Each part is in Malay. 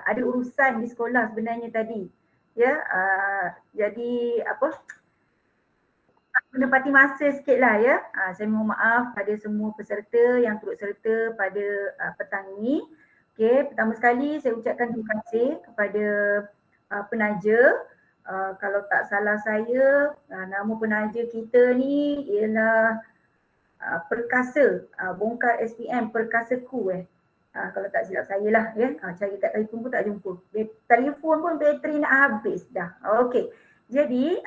ada urusan di sekolah sebenarnya tadi. Ya, jadi apa? Menepati masa sikitlah ya. Saya mohon maaf pada semua peserta yang turut serta pada petang ini. Okey, pertama sekali saya ucapkan terima kasih kepada penaja. Kalau tak salah saya, nama penaja kita ni ialah Perkasa, bongkar SPM Perkasaku kalau tak silap saya lah ya. Cari kat telefon pun tak jumpa. Telefon pun bateri nak habis dah. Okey. Jadi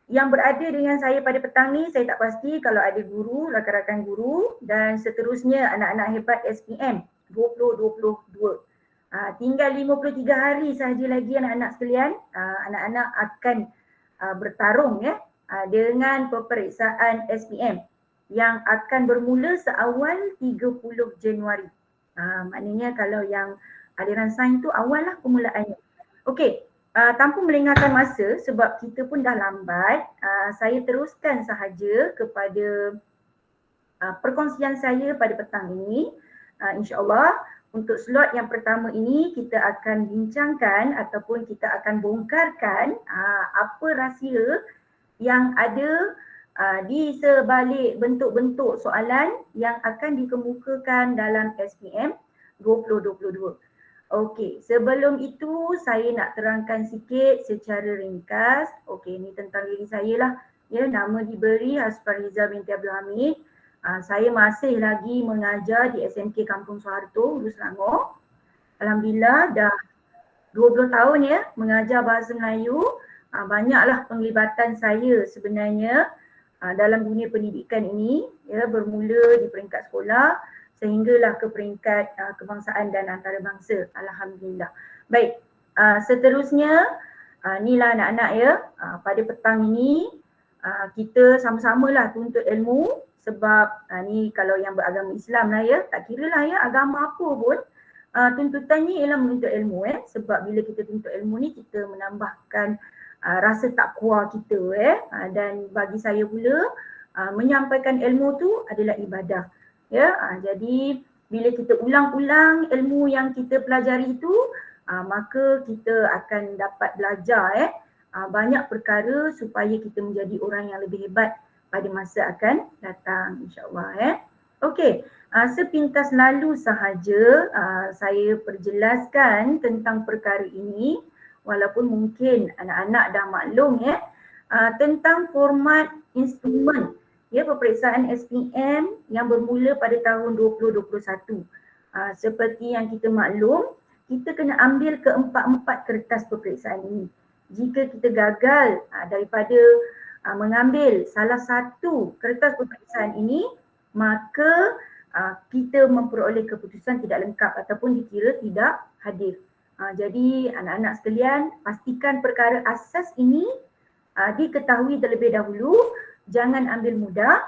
yang berada dengan saya pada petang ni, saya tak pasti kalau ada guru, rakan-rakan guru dan seterusnya anak-anak hebat SPM 2022. Tinggal 53 hari sahaja lagi anak-anak sekalian. Anak-anak akan bertarung ya dengan peperiksaan SPM yang akan bermula seawal 30 Januari. Maknanya kalau yang aliran sains tu awal lah permulaannya. Okey. Tanpa melengahkan masa sebab kita pun dah lambat, saya teruskan sahaja kepada perkongsian saya pada petang ini. InsyaAllah untuk slot yang pertama ini kita akan bincangkan ataupun kita akan bongkarkan apa rahsia yang ada di sebalik bentuk-bentuk soalan yang akan dikemukakan dalam SPM 2022. Okey, sebelum itu saya nak terangkan sikit secara ringkas. Okey, ini tentang diri saya lah. Ya, nama diberi Hasfariza binti Abdul Hamid. Saya masih lagi mengajar di SMK Kampung Soeharto, Hulu Selangor. Alhamdulillah dah 20 tahun ya mengajar bahasa Melayu. Banyaklah penglibatan saya sebenarnya dalam dunia pendidikan ini, ya, bermula di peringkat sekolah sehinggalah ke peringkat kebangsaan dan antarabangsa. Alhamdulillah. Baik, seterusnya inilah anak-anak ya, pada petang ini kita sama-samalah tuntut ilmu sebab ni kalau yang beragama Islam lah ya, tak kira lah ya agama apa pun, tuntutannya ialah menuntut ilmu sebab bila kita tuntut ilmu ni kita menambahkan rasa takwa kita dan bagi saya pula menyampaikan ilmu tu adalah ibadah. Ya, jadi bila kita ulang-ulang ilmu yang kita pelajari itu, maka kita akan dapat belajar banyak perkara supaya kita menjadi orang yang lebih hebat pada masa akan datang, insya-Allah. Okey, sepintas lalu sahaja saya perjelaskan tentang perkara ini walaupun mungkin anak-anak dah maklum tentang format instrumen ya peperiksaan SPM yang bermula pada tahun 2021. Seperti yang kita maklum, kita kena ambil keempat-empat kertas peperiksaan ini. Jika kita gagal daripada mengambil salah satu kertas peperiksaan ini, maka kita memperoleh keputusan tidak lengkap ataupun dikira tidak hadir. Jadi anak-anak sekalian, pastikan perkara asas ini diketahui terlebih dahulu. Jangan ambil mudah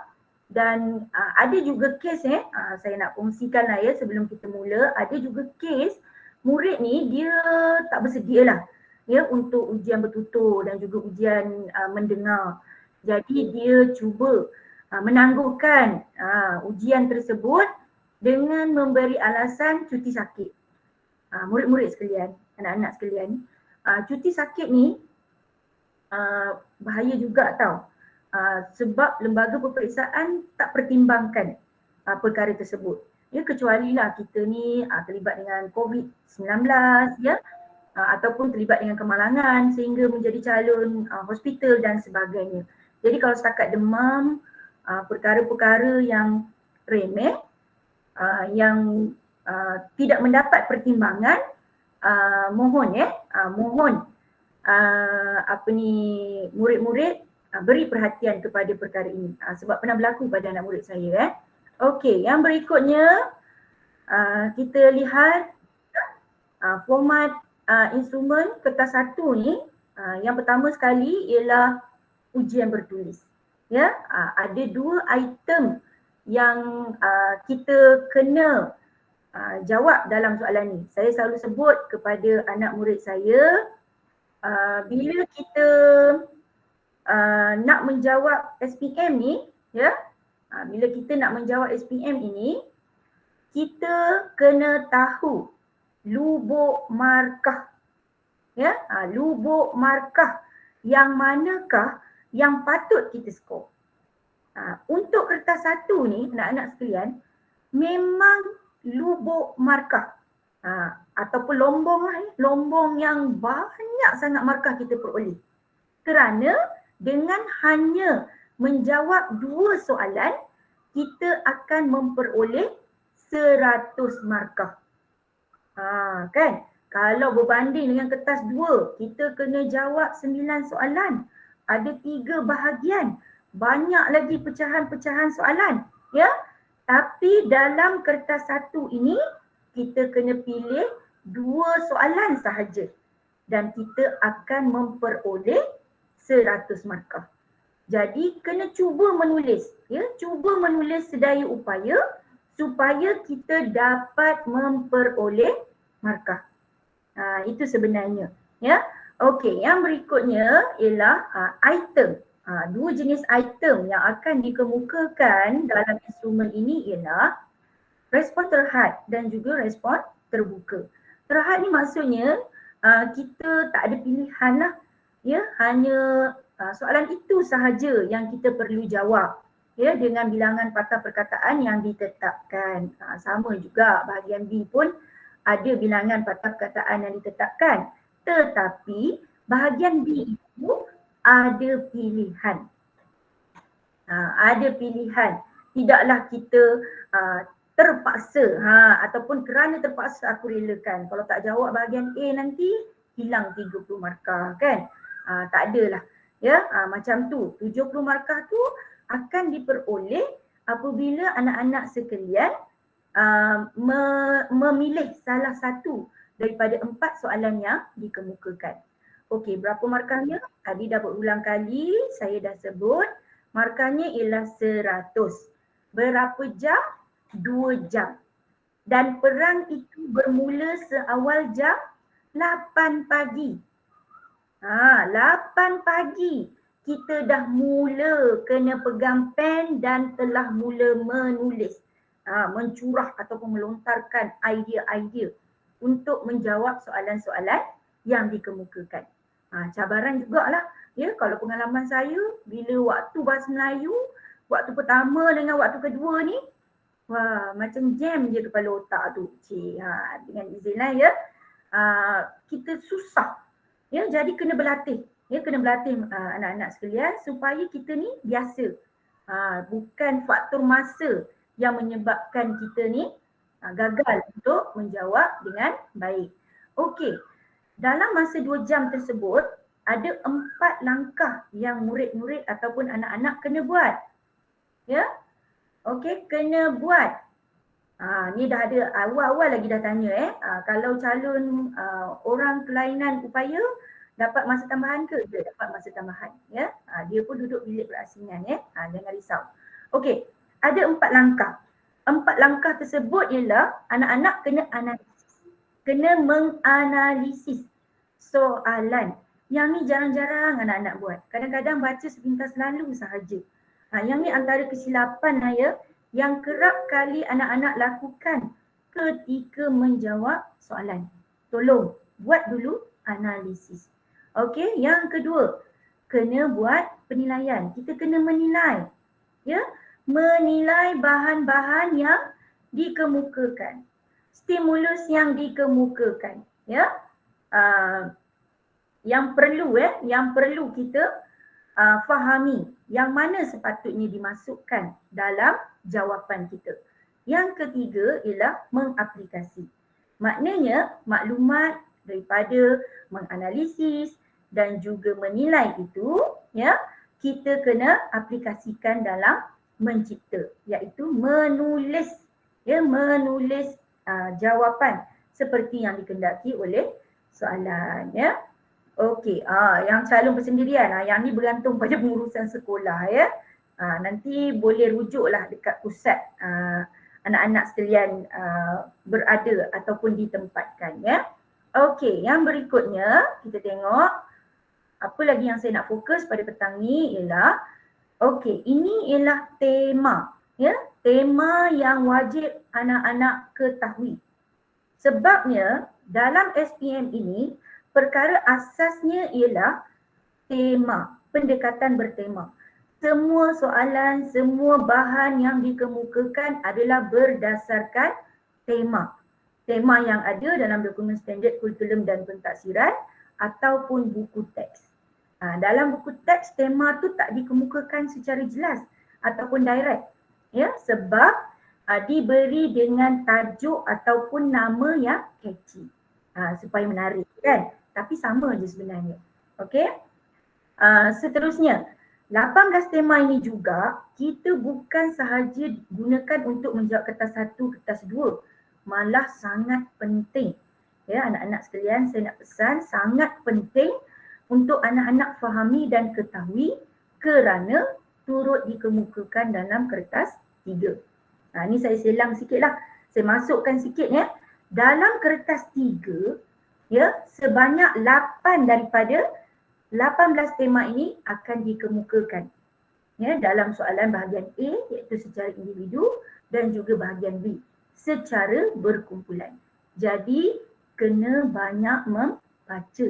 dan ada juga kes saya nak kongsikan lah ya sebelum kita mula. Ada juga kes murid ni dia tak bersedia lah ya untuk ujian bertutur dan juga ujian mendengar. Jadi dia cuba menangguhkan ujian tersebut dengan memberi alasan cuti sakit. Murid-murid sekalian, anak-anak sekalian, cuti sakit ni bahaya juga tau. Sebab lembaga peperiksaan tak pertimbangkan perkara tersebut. Ya, kecuali lah kita ni terlibat dengan COVID-19 ya, ataupun terlibat dengan kemalangan sehingga menjadi calon hospital dan sebagainya. Jadi kalau setakat demam, perkara-perkara yang remeh, yang tidak mendapat pertimbangan, mohon murid-murid beri perhatian kepada perkara ini sebab pernah berlaku pada anak murid saya. Okey, yang berikutnya kita lihat format instrumen kertas satu ni. Yang pertama sekali ialah ujian bertulis. Ya, ada dua item yang kita kena jawab dalam soalan ni. Saya selalu sebut kepada anak murid saya, bila kita nak menjawab SPM ni, ya, bila kita nak menjawab SPM ini, kita kena tahu lubuk markah. Ya, lubuk markah yang manakah yang patut kita skor. Untuk kertas 1 ni anak-anak sekalian, memang lubuk markah ataupun lombong lah, lombong yang banyak sangat markah kita peroleh. Kerana dengan hanya menjawab 2 soalan, kita akan memperoleh 100 markah. Kan? Kalau berbanding dengan kertas 2, kita kena jawab 9 soalan. Ada 3 bahagian. Banyak lagi pecahan-pecahan soalan. Ya? Tapi dalam kertas 1 ini, kita kena pilih 2 soalan sahaja. Dan kita akan memperoleh 100 markah. Jadi kena cuba menulis. Ya? Cuba menulis sedaya upaya supaya kita dapat memperoleh markah. Itu sebenarnya. Ya. Okey, yang berikutnya ialah item. 2 jenis item yang akan dikemukakan dalam instrumen ini ialah respon terhad dan juga respon terbuka. Terhad ni maksudnya kita tak ada pilihan lah. Ya, hanya soalan itu sahaja yang kita perlu jawab. Ya, dengan bilangan patah perkataan yang ditetapkan. Sama juga bahagian B pun ada bilangan patah perkataan yang ditetapkan. Tetapi bahagian B itu ada pilihan. Ada pilihan. Tidaklah kita terpaksa ataupun kerana terpaksa aku relakan. Kalau tak jawab bahagian A nanti hilang 30 markah kan. Tak adalah. Ya, macam tu. 70 markah tu akan diperoleh apabila anak-anak sekalian memilih salah satu daripada 4 soalan yang dikemukakan. Okey, berapa markahnya? Tadi dah berulang kali saya dah sebut. Markahnya ialah 100. Berapa jam? 2 jam. Dan perang itu bermula seawal jam 8 pagi. 8 pagi kita dah mula kena pegang pen dan telah mula menulis. Mencurah ataupun melontarkan idea-idea untuk menjawab soalan-soalan yang dikemukakan. Cabaran jugalah. Ya, kalau pengalaman saya bila waktu bahasa Melayu, waktu pertama dengan waktu kedua ni, macam jam je kepala otak tu. Dengan izinlah ya, kita susah. Ya, jadi kena berlatih. Ya, kena berlatih anak-anak sekalian supaya kita ni biasa. Bukan faktor masa yang menyebabkan kita ni gagal untuk menjawab dengan baik. Okey, dalam masa 2 jam tersebut ada 4 langkah yang murid-murid ataupun anak-anak kena buat. Ya, okey, kena buat. Ni dah ada awal-awal lagi dah tanya kalau calon orang kelainan upaya dapat masa tambahan ke? Dia dapat masa tambahan. Ya, dia pun duduk bilik berasingan jangan risau. Okey. Ada 4 langkah. 4 langkah tersebut ialah anak-anak kena analisis. Kena menganalisis soalan. Yang ni jarang-jarang anak-anak buat. Kadang-kadang baca sepintas lalu sahaja. Yang ni antara kesilapan yang kerap kali anak-anak lakukan ketika menjawab soalan. Tolong buat dulu analisis. Okey, yang kedua, kena buat penilaian. Kita kena menilai. Ya, menilai bahan-bahan yang dikemukakan, stimulus yang dikemukakan, ya, yang perlu kita fahami, yang mana sepatutnya dimasukkan dalam jawapan kita. Yang ketiga ialah mengaplikasi. Maknanya maklumat daripada menganalisis dan juga menilai itu, ya, kita kena aplikasikan dalam mencipta, iaitu menulis, ya, menulis jawapan seperti yang dikehendaki oleh soalan, ya. Okey, yang calon persendirian, yang ni bergantung pada pengurusan sekolah, ya. Nanti boleh rujuklah dekat pusat anak-anak sekalian berada ataupun ditempatkan, ya. Okey, yang berikutnya kita tengok apa lagi yang saya nak fokus pada petang ni ialah okey, ini ialah tema, ya, tema yang wajib anak-anak ketahui. Sebabnya dalam SPM ini perkara asasnya ialah tema, pendekatan bertema. Semua soalan, semua bahan yang dikemukakan adalah berdasarkan tema. Tema yang ada dalam dokumen standard kurikulum dan pentaksiran ataupun buku teks. Dalam buku teks, tema tu tak dikemukakan secara jelas ataupun direct. Ya, sebab diberi dengan tajuk ataupun nama yang catchy. Supaya menarik kan. Tapi sama je sebenarnya. Okey. Seterusnya, 18 tema ini juga kita bukan sahaja gunakan untuk menjawab kertas 1, kertas 2. Malah sangat penting. Ya, anak-anak sekalian, saya nak pesan sangat penting untuk anak-anak fahami dan ketahui kerana turut dikemukakan dalam kertas 3. Ni saya selang sikit lah. Saya masukkan sikit ya. Dalam kertas 3, ya, sebanyak 8 daripada 18 tema ini akan dikemukakan ya, dalam soalan bahagian A iaitu secara individu dan juga bahagian B secara berkumpulan. Jadi kena banyak membaca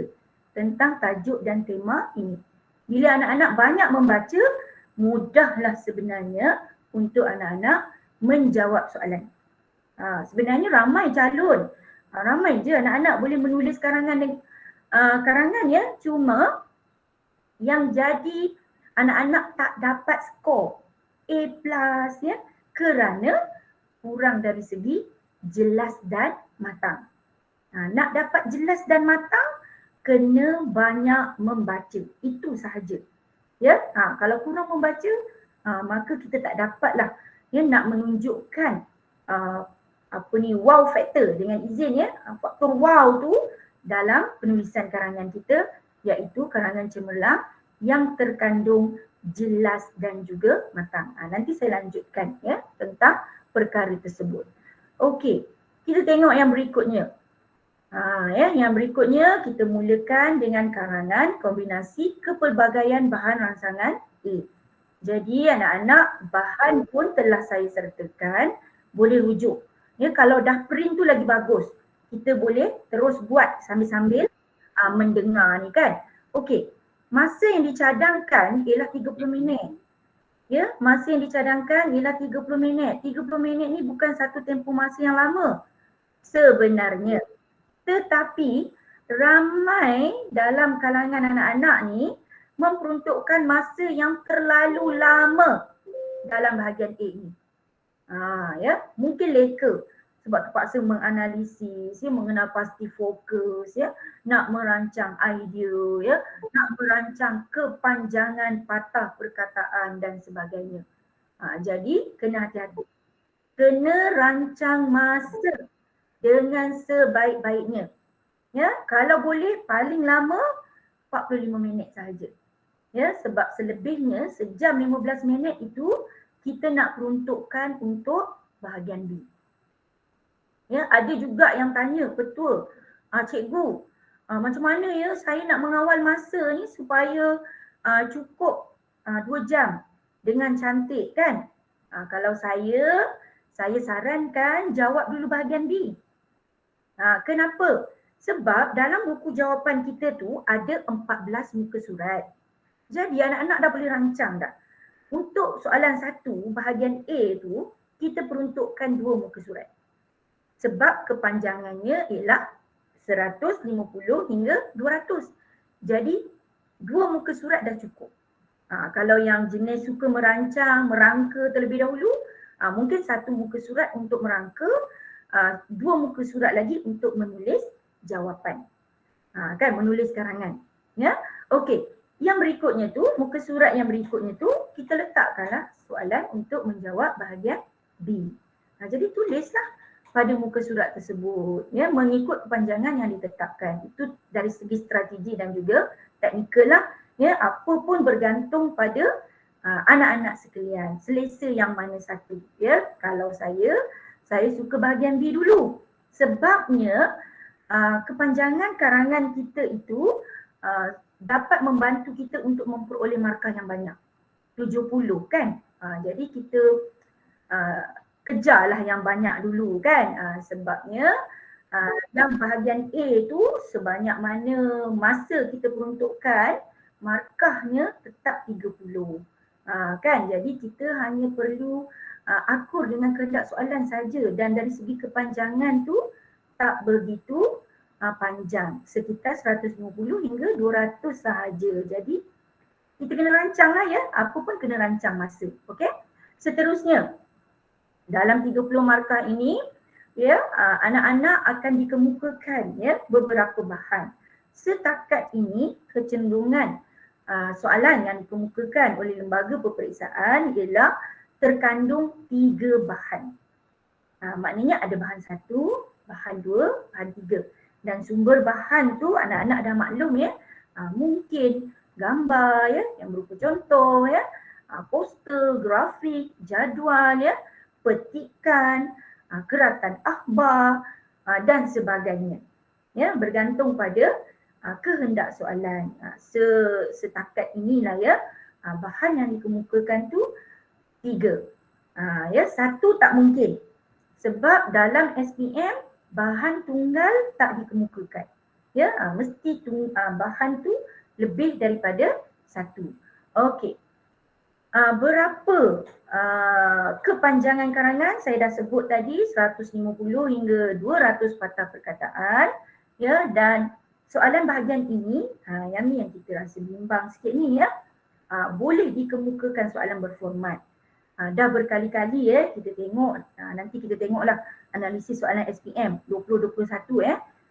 tentang tajuk dan tema ini. Bila anak-anak banyak membaca, mudahlah sebenarnya untuk anak-anak menjawab soalan. Sebenarnya ramai calon, ramai je anak-anak boleh menulis karangan ya, cuma yang jadi anak-anak tak dapat skor A+ ya, kerana kurang dari segi jelas dan matang. Nak dapat jelas dan matang, kena banyak membaca. Itu sahaja. Ya, kalau kurang membaca, maka kita tak dapatlah ya nak menunjukkan wow factor dengan izin ya, faktor wow tu dalam penulisan karangan kita, iaitu karangan cemerlang yang terkandung jelas dan juga matang. Nanti saya lanjutkan ya tentang perkara tersebut. Okey, kita tengok yang berikutnya. Yang berikutnya kita mulakan dengan karangan kombinasi kepelbagaian bahan rangsangan A. Jadi anak-anak, bahan pun telah saya sertakan, boleh rujuk. Ya, kalau dah print tu lagi bagus. Kita boleh terus buat sambil-sambil mendengar ni kan. Okey, masa yang dicadangkan ialah 30 minit. Ya, masa yang dicadangkan ialah 30 minit. 30 minit ni bukan satu tempoh masa yang lama sebenarnya. Tetapi ramai dalam kalangan anak-anak ni memperuntukkan masa yang terlalu lama dalam bahagian A ni. Ya, mungkin leka sebab terpaksa menganalisis, ya, mengenal pasti fokus, ya, nak merancang idea, ya, nak merancang kepanjangan patah perkataan dan sebagainya. Jadi kena hati-hati. Kena rancang masa dengan sebaik-baiknya. Ya, kalau boleh paling lama 45 minit sahaja. Ya, sebab selebihnya sejam 15 minit itu kita nak peruntukkan untuk bahagian B. Ya, ada juga yang tanya, betul, cikgu, macam mana ya saya nak mengawal masa ni supaya cukup 2 jam dengan cantik kan? Kalau saya sarankan jawab dulu bahagian B. Kenapa? Sebab dalam buku jawapan kita tu ada 14 muka surat. Jadi anak-anak dah boleh rancang dah. Untuk soalan 1 bahagian A tu kita peruntukkan 2 muka surat. Sebab kepanjangannya ialah 150 hingga 200. Jadi 2 muka surat dah cukup. Kalau yang jenis suka merancang, merangka terlebih dahulu, mungkin 1 muka surat untuk merangka, 2 muka surat lagi untuk menulis jawapan. Kan, menulis karangan. Ya, okey. Yang berikutnya tu, muka surat yang berikutnya tu, kita letakkanlah soalan untuk menjawab bahagian B. Jadi tulislah pada muka surat tersebut, ya, mengikut kepanjangan yang ditetapkan. Itu dari segi strategi dan juga teknikal lah. Ya, apa pun bergantung pada anak-anak sekalian, selesa yang mana satu. Ya, kalau saya suka bahagian B dulu. Sebabnya kepanjangan karangan kita itu dapat membantu kita untuk memperoleh markah yang banyak. 70 kan. Jadi kita kejarlah yang banyak dulu kan. Sebabnya Yang bahagian A tu sebanyak mana masa kita peruntukkan, markahnya tetap 30. Kan? Jadi kita hanya perlu akur dengan kehendak soalan saja, dan dari segi kepanjangan tu tak begitu panjang, sekitar 150 hingga 200 sahaja. Jadi kita kena rancang lah ya, apa pun kena rancang masa. Okey. Seterusnya, dalam 30 markah ini, ya, anak-anak akan dikemukakan ya beberapa bahan. Setakat ini kecenderungan soalan yang dikemukakan oleh lembaga peperiksaan ialah terkandung 3 bahan. Maknanya ada bahan 1, bahan 2, bahan 3. Dan sumber bahan tu anak-anak dah maklum ya. Mungkin gambar ya yang berupa contoh ya, poster, grafik, jadual ya, petikan, keratan akhbar dan sebagainya. Ya, bergantung pada kehendak soalan. Setakat inilah ya bahan yang dikemukakan tu 3. Ya, 1 tak mungkin. Sebab dalam SPM bahan tunggal tak dikemukakan. Ya, mesti bahan tu lebih daripada 1. Okey. Berapa kepanjangan karangan? Saya dah sebut tadi 150 hingga 200 patah perkataan. Ya, dan soalan bahagian ini, yang ni yang kita rasa bimbang sikit ni ya. Boleh dikemukakan soalan berformat. Dah berkali-kali ya kita tengok, nanti kita tengoklah analisis soalan SPM 2021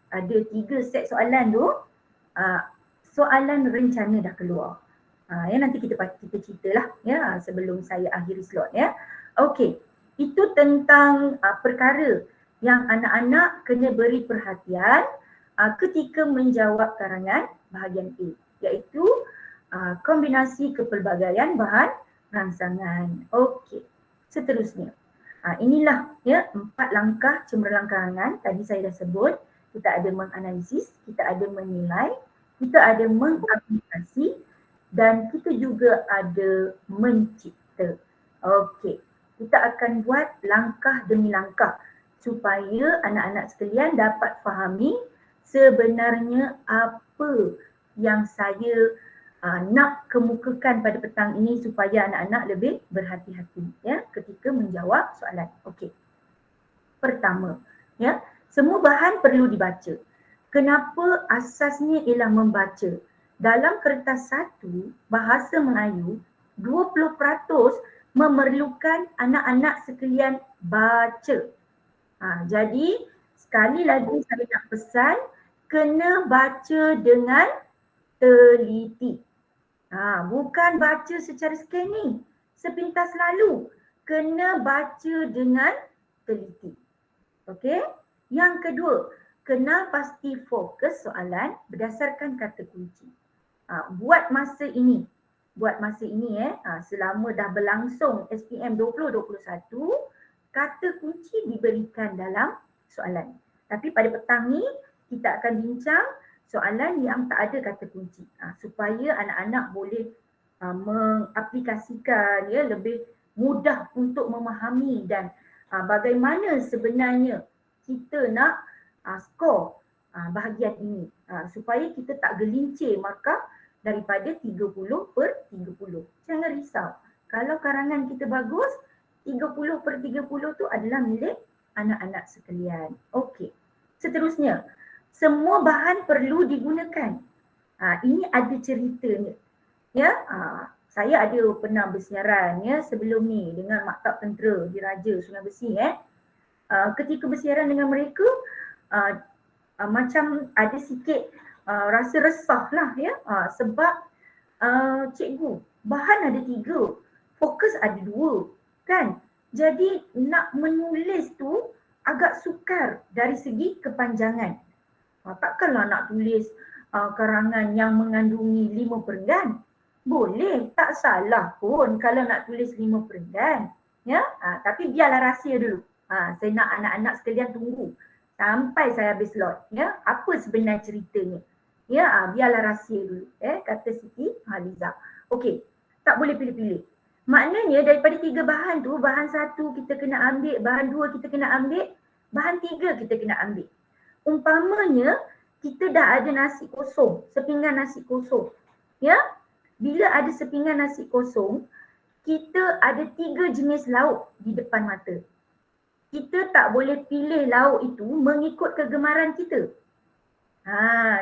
ada 3 set soalan tu, soalan rencana dah keluar. Ya, nanti kita ceritalah ya sebelum saya akhiri slot ya. Okey, itu tentang perkara yang anak-anak kena beri perhatian ketika menjawab karangan bahagian A, iaitu kombinasi kepelbagaian bahan rangsangan. Okey, seterusnya. Inilah ya 4 langkah cemerlang karangan. Tadi saya dah sebut, kita ada menganalisis, kita ada menilai, kita ada mengaplikasi dan kita juga ada mencipta. Okey, kita akan buat langkah demi langkah supaya anak-anak sekalian dapat fahami sebenarnya apa yang saya nak kemukakan pada petang ini supaya anak-anak lebih berhati-hati ya ketika menjawab soalan. Okey. Pertama, ya, semua bahan perlu dibaca. Kenapa asasnya ialah membaca? Dalam kertas 1 bahasa Melayu, 20% memerlukan anak-anak sekalian baca. Jadi sekali lagi saya nak pesan, kena baca dengan teliti. Bukan baca secara scanning, sepintas lalu. Kena baca dengan teliti. Okey? Yang kedua, kenal pasti fokus soalan berdasarkan kata kunci. Buat masa ini selama dah berlangsung SPM 2021, kata kunci diberikan dalam soalan. Tapi pada petang ni kita akan bincang soalan yang tak ada kata kunci supaya anak-anak boleh mengaplikasikan ya lebih mudah untuk memahami dan bagaimana sebenarnya kita nak skor bahagian ini supaya kita tak gelincir markah daripada 30/30. Jangan risau. Kalau karangan kita bagus, 30/30 tu adalah milik anak-anak sekalian. Okey. Seterusnya, semua bahan perlu digunakan. Ini ada ceritanya. Ya, saya ada pernah bersiaran ya sebelum ni dengan Maktab Tentera Diraja Sungai Besi ketika bersiaran dengan mereka macam ada sikit rasa resah lah ya sebab cikgu bahan ada 3, fokus ada 2 kan. Jadi nak menulis tu agak sukar dari segi kepanjangan. Takkanlah nak tulis karangan yang mengandungi 5 perenggan. Boleh, tak salah pun kalau nak tulis 5 perenggan. Ya, tapi biarlah rahsia dulu. Saya nak anak-anak sekalian tunggu sampai saya habis slot. Ya, apa sebenar ceritanya? Ya, biarlah rahsia dulu. Kata Siti Haliza. Okey, tak boleh pilih-pilih. Maknanya daripada 3 bahan tu, bahan 1 kita kena ambil, bahan 2 kita kena ambil, bahan 3 kita kena ambil. Umpamanya kita dah ada nasi kosong, sepinggan nasi kosong. Ya, bila ada sepinggan nasi kosong, kita ada 3 jenis lauk di depan mata. Kita tak boleh pilih lauk itu mengikut kegemaran kita.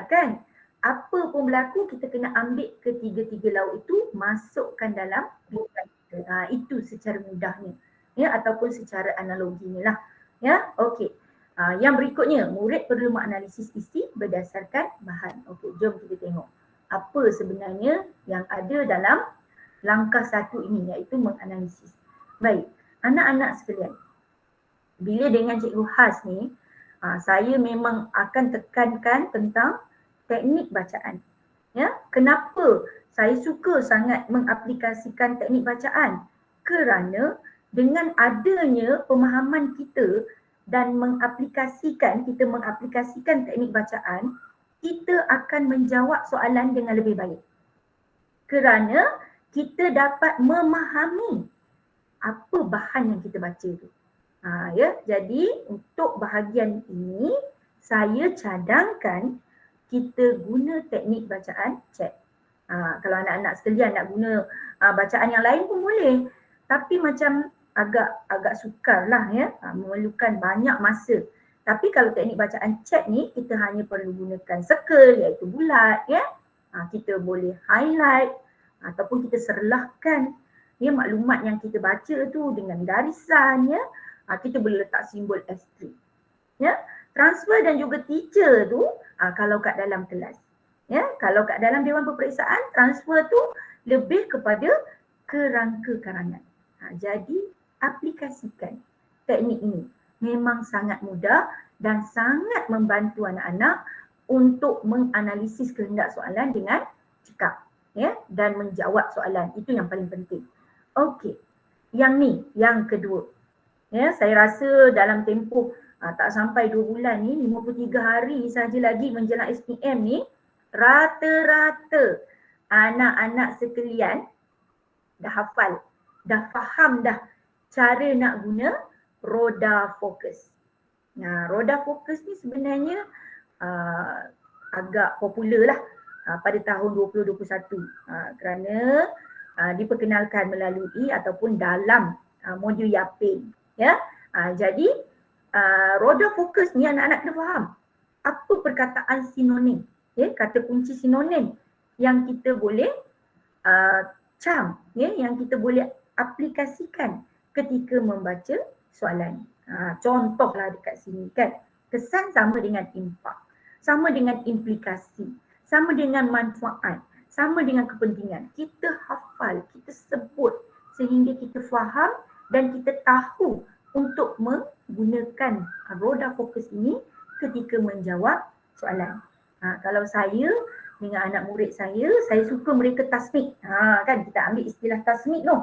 Kan? Apa pun berlaku, kita kena ambil ketiga-tiga lauk itu, masukkan dalam pikiran kita. Itu secara mudahnya. Ya, ataupun secara analoginya lah. Ya, okey. Yang berikutnya, murid perlu menganalisis isi berdasarkan bahan. Okey, jom kita tengok apa sebenarnya yang ada dalam langkah 1 ini, iaitu menganalisis. Baik, anak-anak sekalian, bila dengan Cikgu Has ni, saya memang akan tekankan tentang teknik bacaan. Ya, kenapa saya suka sangat mengaplikasikan teknik bacaan? Kerana dengan adanya pemahaman kita dan kita mengaplikasikan teknik bacaan, kita akan menjawab soalan dengan lebih baik. Kerana kita dapat memahami apa bahan yang kita baca tu. Ya, jadi untuk bahagian ini saya cadangkan kita guna teknik bacaan chat. Kalau anak-anak sekalian nak guna bacaan yang lain pun boleh. Tapi macam agak sukar lah ya, memerlukan banyak masa. Tapi kalau teknik bacaan chat ni, kita hanya perlu gunakan circle, iaitu bulat ya. Kita boleh highlight ataupun kita serlahkan ya maklumat yang kita baca tu dengan garisan ya. Kita boleh letak simbol S3. Ya, transfer dan juga teacher tu kalau kat dalam kelas. Ya, kalau kat dalam dewan peperiksaan, transfer tu lebih kepada kerangka karangan. Jadi aplikasikan teknik ini. Memang sangat mudah dan sangat membantu anak-anak untuk menganalisis kehendak soalan dengan cekap ya, dan menjawab soalan. Itu yang paling penting. Okey. Yang ni, yang kedua. Ya, saya rasa dalam tempoh tak sampai 2 bulan ni, 53 hari saja lagi menjelang SPM ni, rata-rata anak-anak sekalian dah hafal, dah faham dah cara nak guna roda fokus. Roda fokus ni sebenarnya agak popular lah pada tahun 2021 kerana diperkenalkan melalui ataupun dalam modul Yapin. Ya, jadi roda fokus ni anak-anak kena faham apa perkataan sinonim, ya, kata kunci sinonim yang kita boleh cam, ya, yang kita boleh aplikasikan ketika membaca soalan. Contohlah dekat sini kan, kesan sama dengan impak, sama dengan implikasi, sama dengan manfaat, sama dengan kepentingan. Kita hafal, kita sebut sehingga kita faham dan kita tahu untuk menggunakan roda fokus ini ketika menjawab soalan. Kalau saya dengan anak murid saya suka mereka tasmik. Kan kita ambil istilah tasmik tu.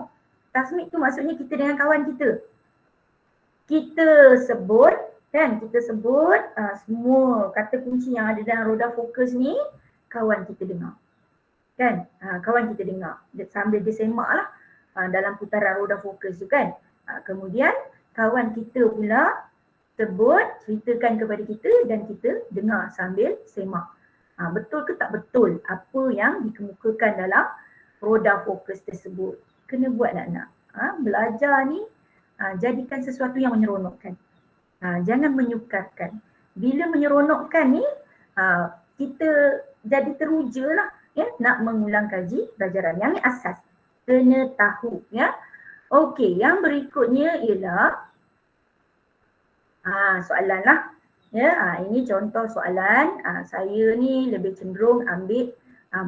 Tasmik tu maksudnya kita dengan kawan kita. Kita sebut semua kata kunci yang ada dalam roda fokus ni, kawan kita dengar. Kan? Kawan kita dengar sambil dia semak lah dalam putaran roda fokus tu kan. Kemudian kawan kita pula sebut, ceritakan kepada kita dan kita dengar sambil semak. Betul ke tak betul apa yang dikemukakan dalam roda fokus tersebut. Kena buat anak-anak. Belajar ni jadikan sesuatu yang menyeronokkan. Jangan menyukarkan. Bila menyeronokkan ni, kita jadi teruja lah ya, nak mengulang kaji pelajaran. Yang ni asas. Kena tahu ya. Okey, yang berikutnya ialah soalan lah. Ya, ini contoh soalan. Saya ni lebih cenderung ambil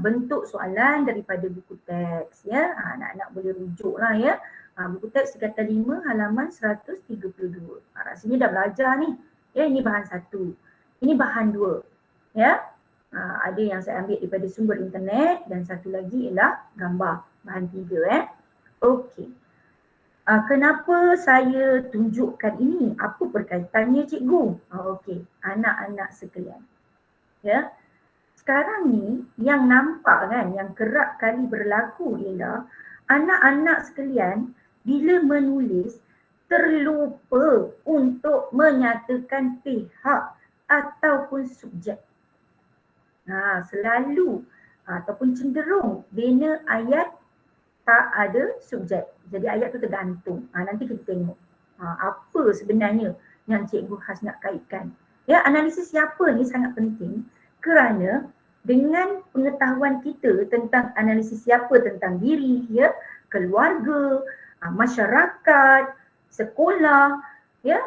bentuk soalan daripada buku teks ya. Anak-anak boleh rujuk lah ya. Buku teks tingkatan 5 halaman 132. Rasanya dah belajar ni. Ya, ini bahan 1. Ini bahan 2. Ya. Ada yang saya ambil daripada sumber internet dan satu lagi ialah gambar. Bahan 3 Okey. Kenapa saya tunjukkan ini? Apa berkaitannya cikgu? Okey, anak-anak sekalian. Ya. Sekarang ni yang nampak kan, yang kerap kali berlaku ialah anak-anak sekalian bila menulis terlupa untuk menyatakan pihak ataupun subjek. Selalu ataupun cenderung bina ayat tak ada subjek. Jadi ayat tu tergantung. Nanti kita tengok apa sebenarnya yang Cikgu Has nak kaitkan. Ya, analisis siapa ni sangat penting kerana dengan pengetahuan kita tentang analisis siapa tentang diri, ya, keluarga, masyarakat, sekolah, ya,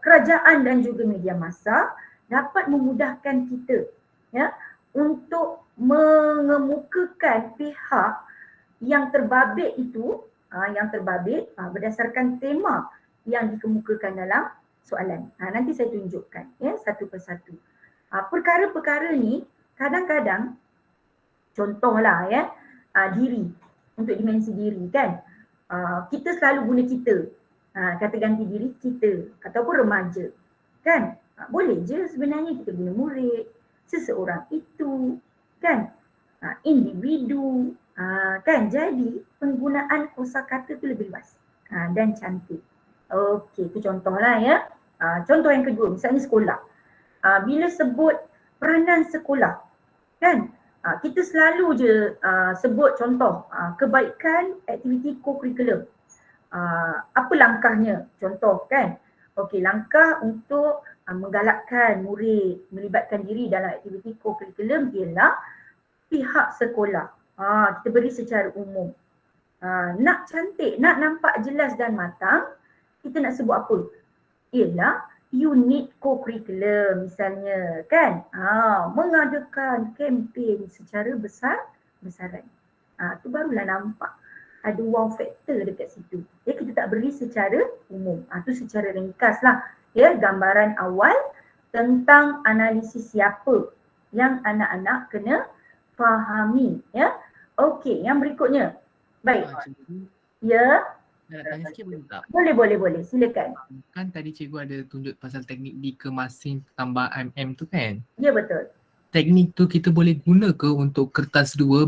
kerajaan dan juga media massa dapat memudahkan kita, ya, untuk mengemukakan pihak yang terbabit itu, berdasarkan tema yang dikemukakan dalam soalan. Nanti saya tunjukkan, ya, satu persatu. Perkara-perkara ni kadang-kadang, contohlah, ya, diri, untuk dimensi diri kan, kita selalu guna kita, kata ganti diri kita ataupun remaja kan. Boleh je sebenarnya kita guna murid, seseorang itu kan, individu, kan. Jadi penggunaan kosakata tu lebih luas dan cantik. Okey, tu contohlah, ya. Contoh yang kedua, misalnya sekolah. Bila sebut peranan sekolah kan, kita selalu je sebut contoh kebaikan aktiviti co-curriculum. Apa langkahnya? Contoh kan. Okey, langkah untuk menggalakkan murid melibatkan diri dalam aktiviti co-curriculum ialah pihak sekolah. Kita beri secara umum. Nak cantik, nak nampak jelas dan matang, kita nak sebut apa? Ialah unit co-curriculum misalnya kan. Mengadakan kempen secara besar-besaran. Tu barulah nampak ada wow factor dekat situ. Ya, kita tak beri secara umum. Tu secara ringkas lah, ya, gambaran awal tentang analisis siapa yang anak-anak kena fahami, ya. Okey, yang berikutnya. Baik. Ya. Nak tanya sikit boleh tak? Boleh. Silakan. Kan tadi cikgu ada tunjuk pasal teknik dikemasing tambah mm tu kan? Ya, betul. Teknik tu kita boleh guna ke untuk kertas 2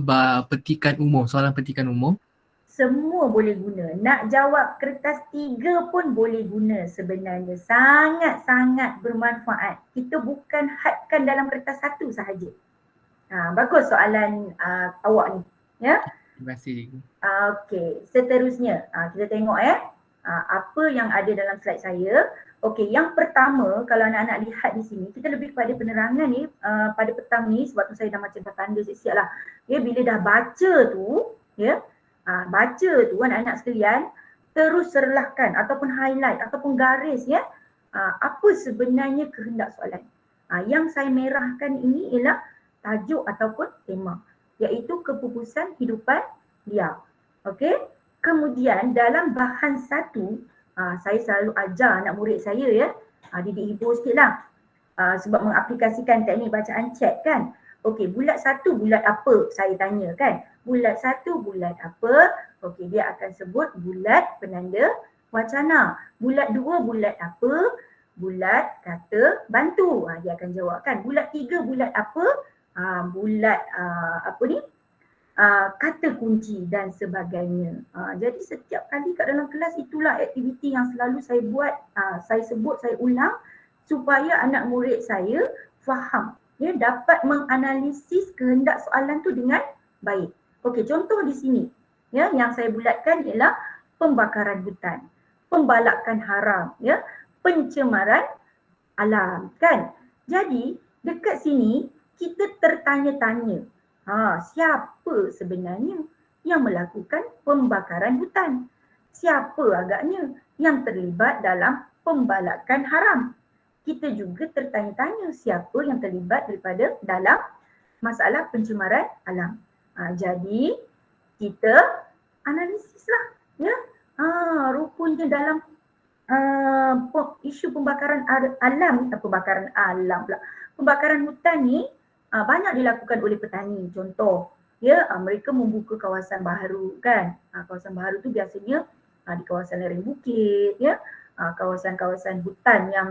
petikan umum, soalan petikan umum? Semua boleh guna. Nak jawab kertas 3 pun boleh guna sebenarnya. Sangat-sangat bermanfaat. Kita bukan hadkan dalam kertas 1 sahaja. Bagus soalan awak ni. Ya. Terima kasih cikgu. Okey, seterusnya kita tengok apa yang ada dalam slide saya. Okey, yang pertama kalau anak-anak lihat di sini, kita lebih kepada penerangan ni pada petang ni sebab tu saya dah macam dah tanda siap-siap lah. Ya, bila dah baca tu, ya, baca tu anak-anak sekalian, terus serlahkan ataupun highlight ataupun garis, ya, apa sebenarnya kehendak soalan. Yang saya merahkan ini ialah tajuk ataupun tema, iaitu kepupusan hidupan liar. Okey. Kemudian dalam bahan 1, saya selalu ajar anak murid saya, ya, didik hibur sikitlah, sebab mengaplikasikan teknik bacaan chat kan. Okey, bulat 1 bulat apa? Saya tanya kan. Bulat 1 bulat apa? Okey, dia akan sebut bulat penanda wacana. Bulat 2 bulat apa? Bulat kata bantu. Dia akan jawab kan. Bulat 3 bulat apa? Bulat apa ni? Kata kunci dan sebagainya. Jadi setiap kali kat dalam kelas itulah aktiviti yang selalu saya buat, saya sebut, saya ulang supaya anak murid saya faham, ya, dapat menganalisis kehendak soalan tu dengan baik. Okey, contoh di sini, ya, yang saya bulatkan ialah pembakaran hutan, pembalakan haram, ya, pencemaran alam kan. Jadi dekat sini kita tertanya-tanya, siapa sebenarnya yang melakukan pembakaran hutan? Siapa agaknya yang terlibat dalam pembalakan haram? Kita juga tertanya-tanya siapa yang terlibat daripada dalam masalah pencemaran alam. Jadi kita analisislah, ya. Rupanya dalam isu pembakaran alam, pembakaran hutan ni banyak dilakukan oleh petani. Contoh, ya, mereka membuka kawasan baharu kan. Kawasan baharu tu biasanya di kawasan lereng bukit, ya, kawasan-kawasan hutan yang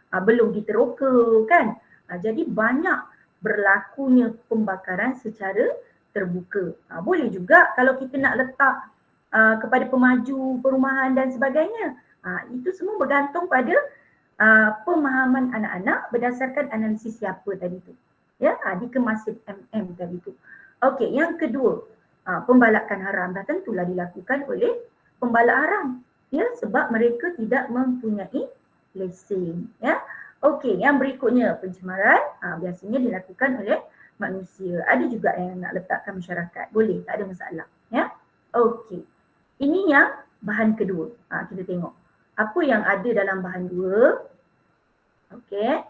belum diteroka kan. Jadi banyak berlakunya pembakaran secara terbuka. Boleh juga kalau kita nak letak kepada pemaju perumahan dan sebagainya. Itu semua bergantung pada pemahaman anak-anak berdasarkan analisis siapa tadi tu. Ya, dikemaskan tadi tu. Okey, yang kedua, pembalakan haram dah tentulah dilakukan oleh pembalak haram. Ya, sebab mereka tidak mempunyai lesen. Ya. Okey, yang berikutnya pencemaran biasanya dilakukan oleh manusia. Ada juga yang nak letakkan masyarakat. Boleh, tak ada masalah. Ya. Okey. Ini yang bahan kedua. Kita tengok. Apa yang ada dalam bahan dua? Okey.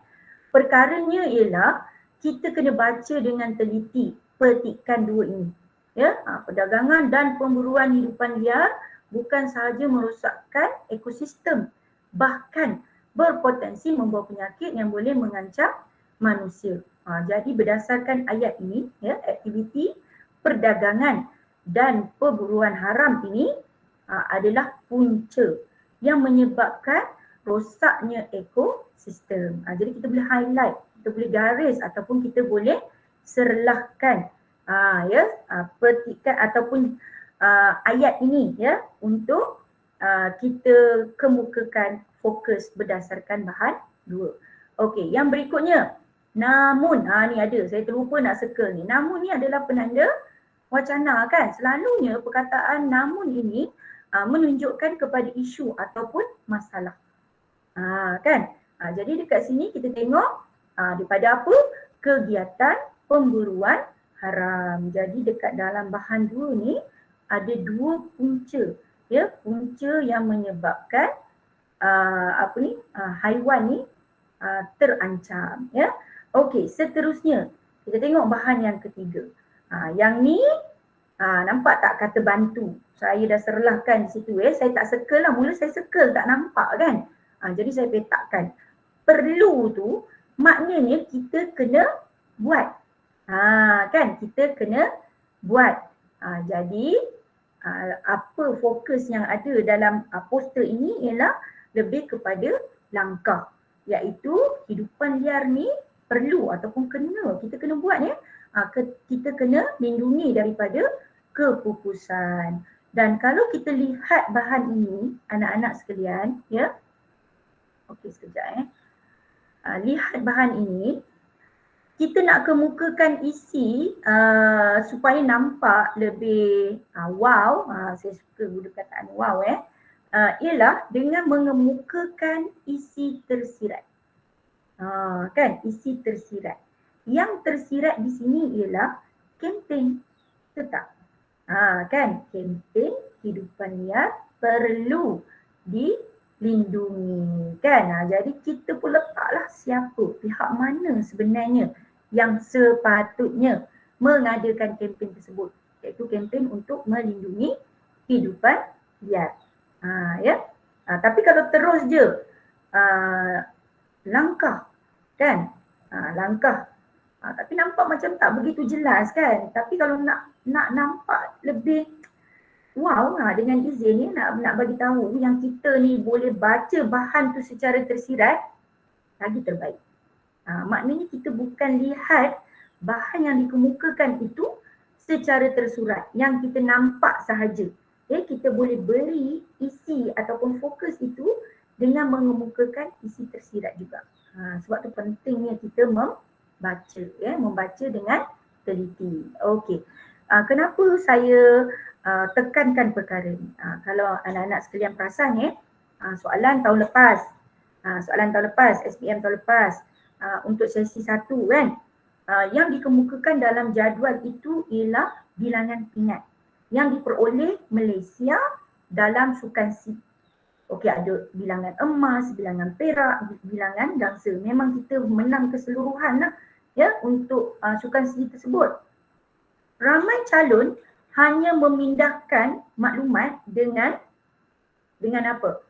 Perkaranya ialah kita kena baca dengan teliti petikan dua ini. Ya, perdagangan dan pemburuan hidupan liar bukan sahaja merosakkan ekosistem, bahkan berpotensi membawa penyakit yang boleh mengancam manusia. Jadi berdasarkan ayat ini, ya, aktiviti perdagangan dan perburuan haram ini adalah punca yang menyebabkan rosaknya ekosistem. Jadi kita boleh highlight, kita boleh garis ataupun kita boleh serlahkan petikan ataupun ayat ini ya untuk kita kemukakan fokus berdasarkan bahan dua. Okey, yang berikutnya namun ni ada, saya terlupa nak circle ni. Namun ni adalah penanda wacana kan. Selalunya perkataan namun ini menunjukkan kepada isu ataupun masalah. Kan? Jadi dekat sini kita tengok daripada apa? Kegiatan pemburuan haram. Jadi dekat dalam bahan dua ni ada dua punca. Ya, punca yang menyebabkan haiwan ni terancam. Ya. Okey, seterusnya kita tengok bahan yang ketiga. Yang ni nampak tak kata bantu? Saya dah serlahkan di situ saya tak circle lah. Mula saya circle tak nampak kan. Jadi saya petakkan. Perlu tu maknanya kita kena buat. Kan kita kena buat. Jadi apa fokus yang ada dalam poster ini ialah lebih kepada langkah, iaitu hidupan liar ni perlu ataupun kita kena buat ya. Kita kena lindungi daripada kepupusan. Dan kalau kita lihat bahan ini anak-anak sekalian ya. Okey sekejap lihat bahan ini, kita nak kemukakan isi supaya nampak lebih wow, saya suka guna perkataan wow ialah dengan mengemukakan isi tersirat. Kan, isi tersirat. Yang tersirat di sini ialah kempen tetap. Kan, kempen hidupan liar perlu dilindungi. Kan, jadi kita pun letaklah siapa, pihak mana sebenarnya yang sepatutnya mengadakan kempen tersebut, iaitu kempen untuk melindungi hidupan liar. Tapi kalau terus je langkah kan, langkah tapi nampak macam tak begitu jelas kan. Tapi kalau nak nampak lebih wow, dengan izin ni nak bagi tahu yang kita ni boleh baca bahan tu secara tersirat, lagi terbaik. Maknanya kita bukan lihat bahan yang dikemukakan itu secara tersurat, yang kita nampak sahaja. Kita boleh beri isi ataupun fokus itu dengan mengemukakan isi tersirat juga. Sebab tu pentingnya kita membaca, membaca dengan teliti. Okey. Kenapa saya tekankan perkara ni? Kalau anak-anak sekalian perasan soalan tahun lepas, SPM tahun lepas, untuk sesi 1 kan, yang dikemukakan dalam jadual itu ialah bilangan pingat yang diperoleh Malaysia dalam sukan SEA. Okey, ada bilangan emas, bilangan perak, bilangan gangsa. Memang kita menang keseluruhan lah ya untuk sukan SEA tersebut. Ramai calon hanya memindahkan maklumat dengan apa?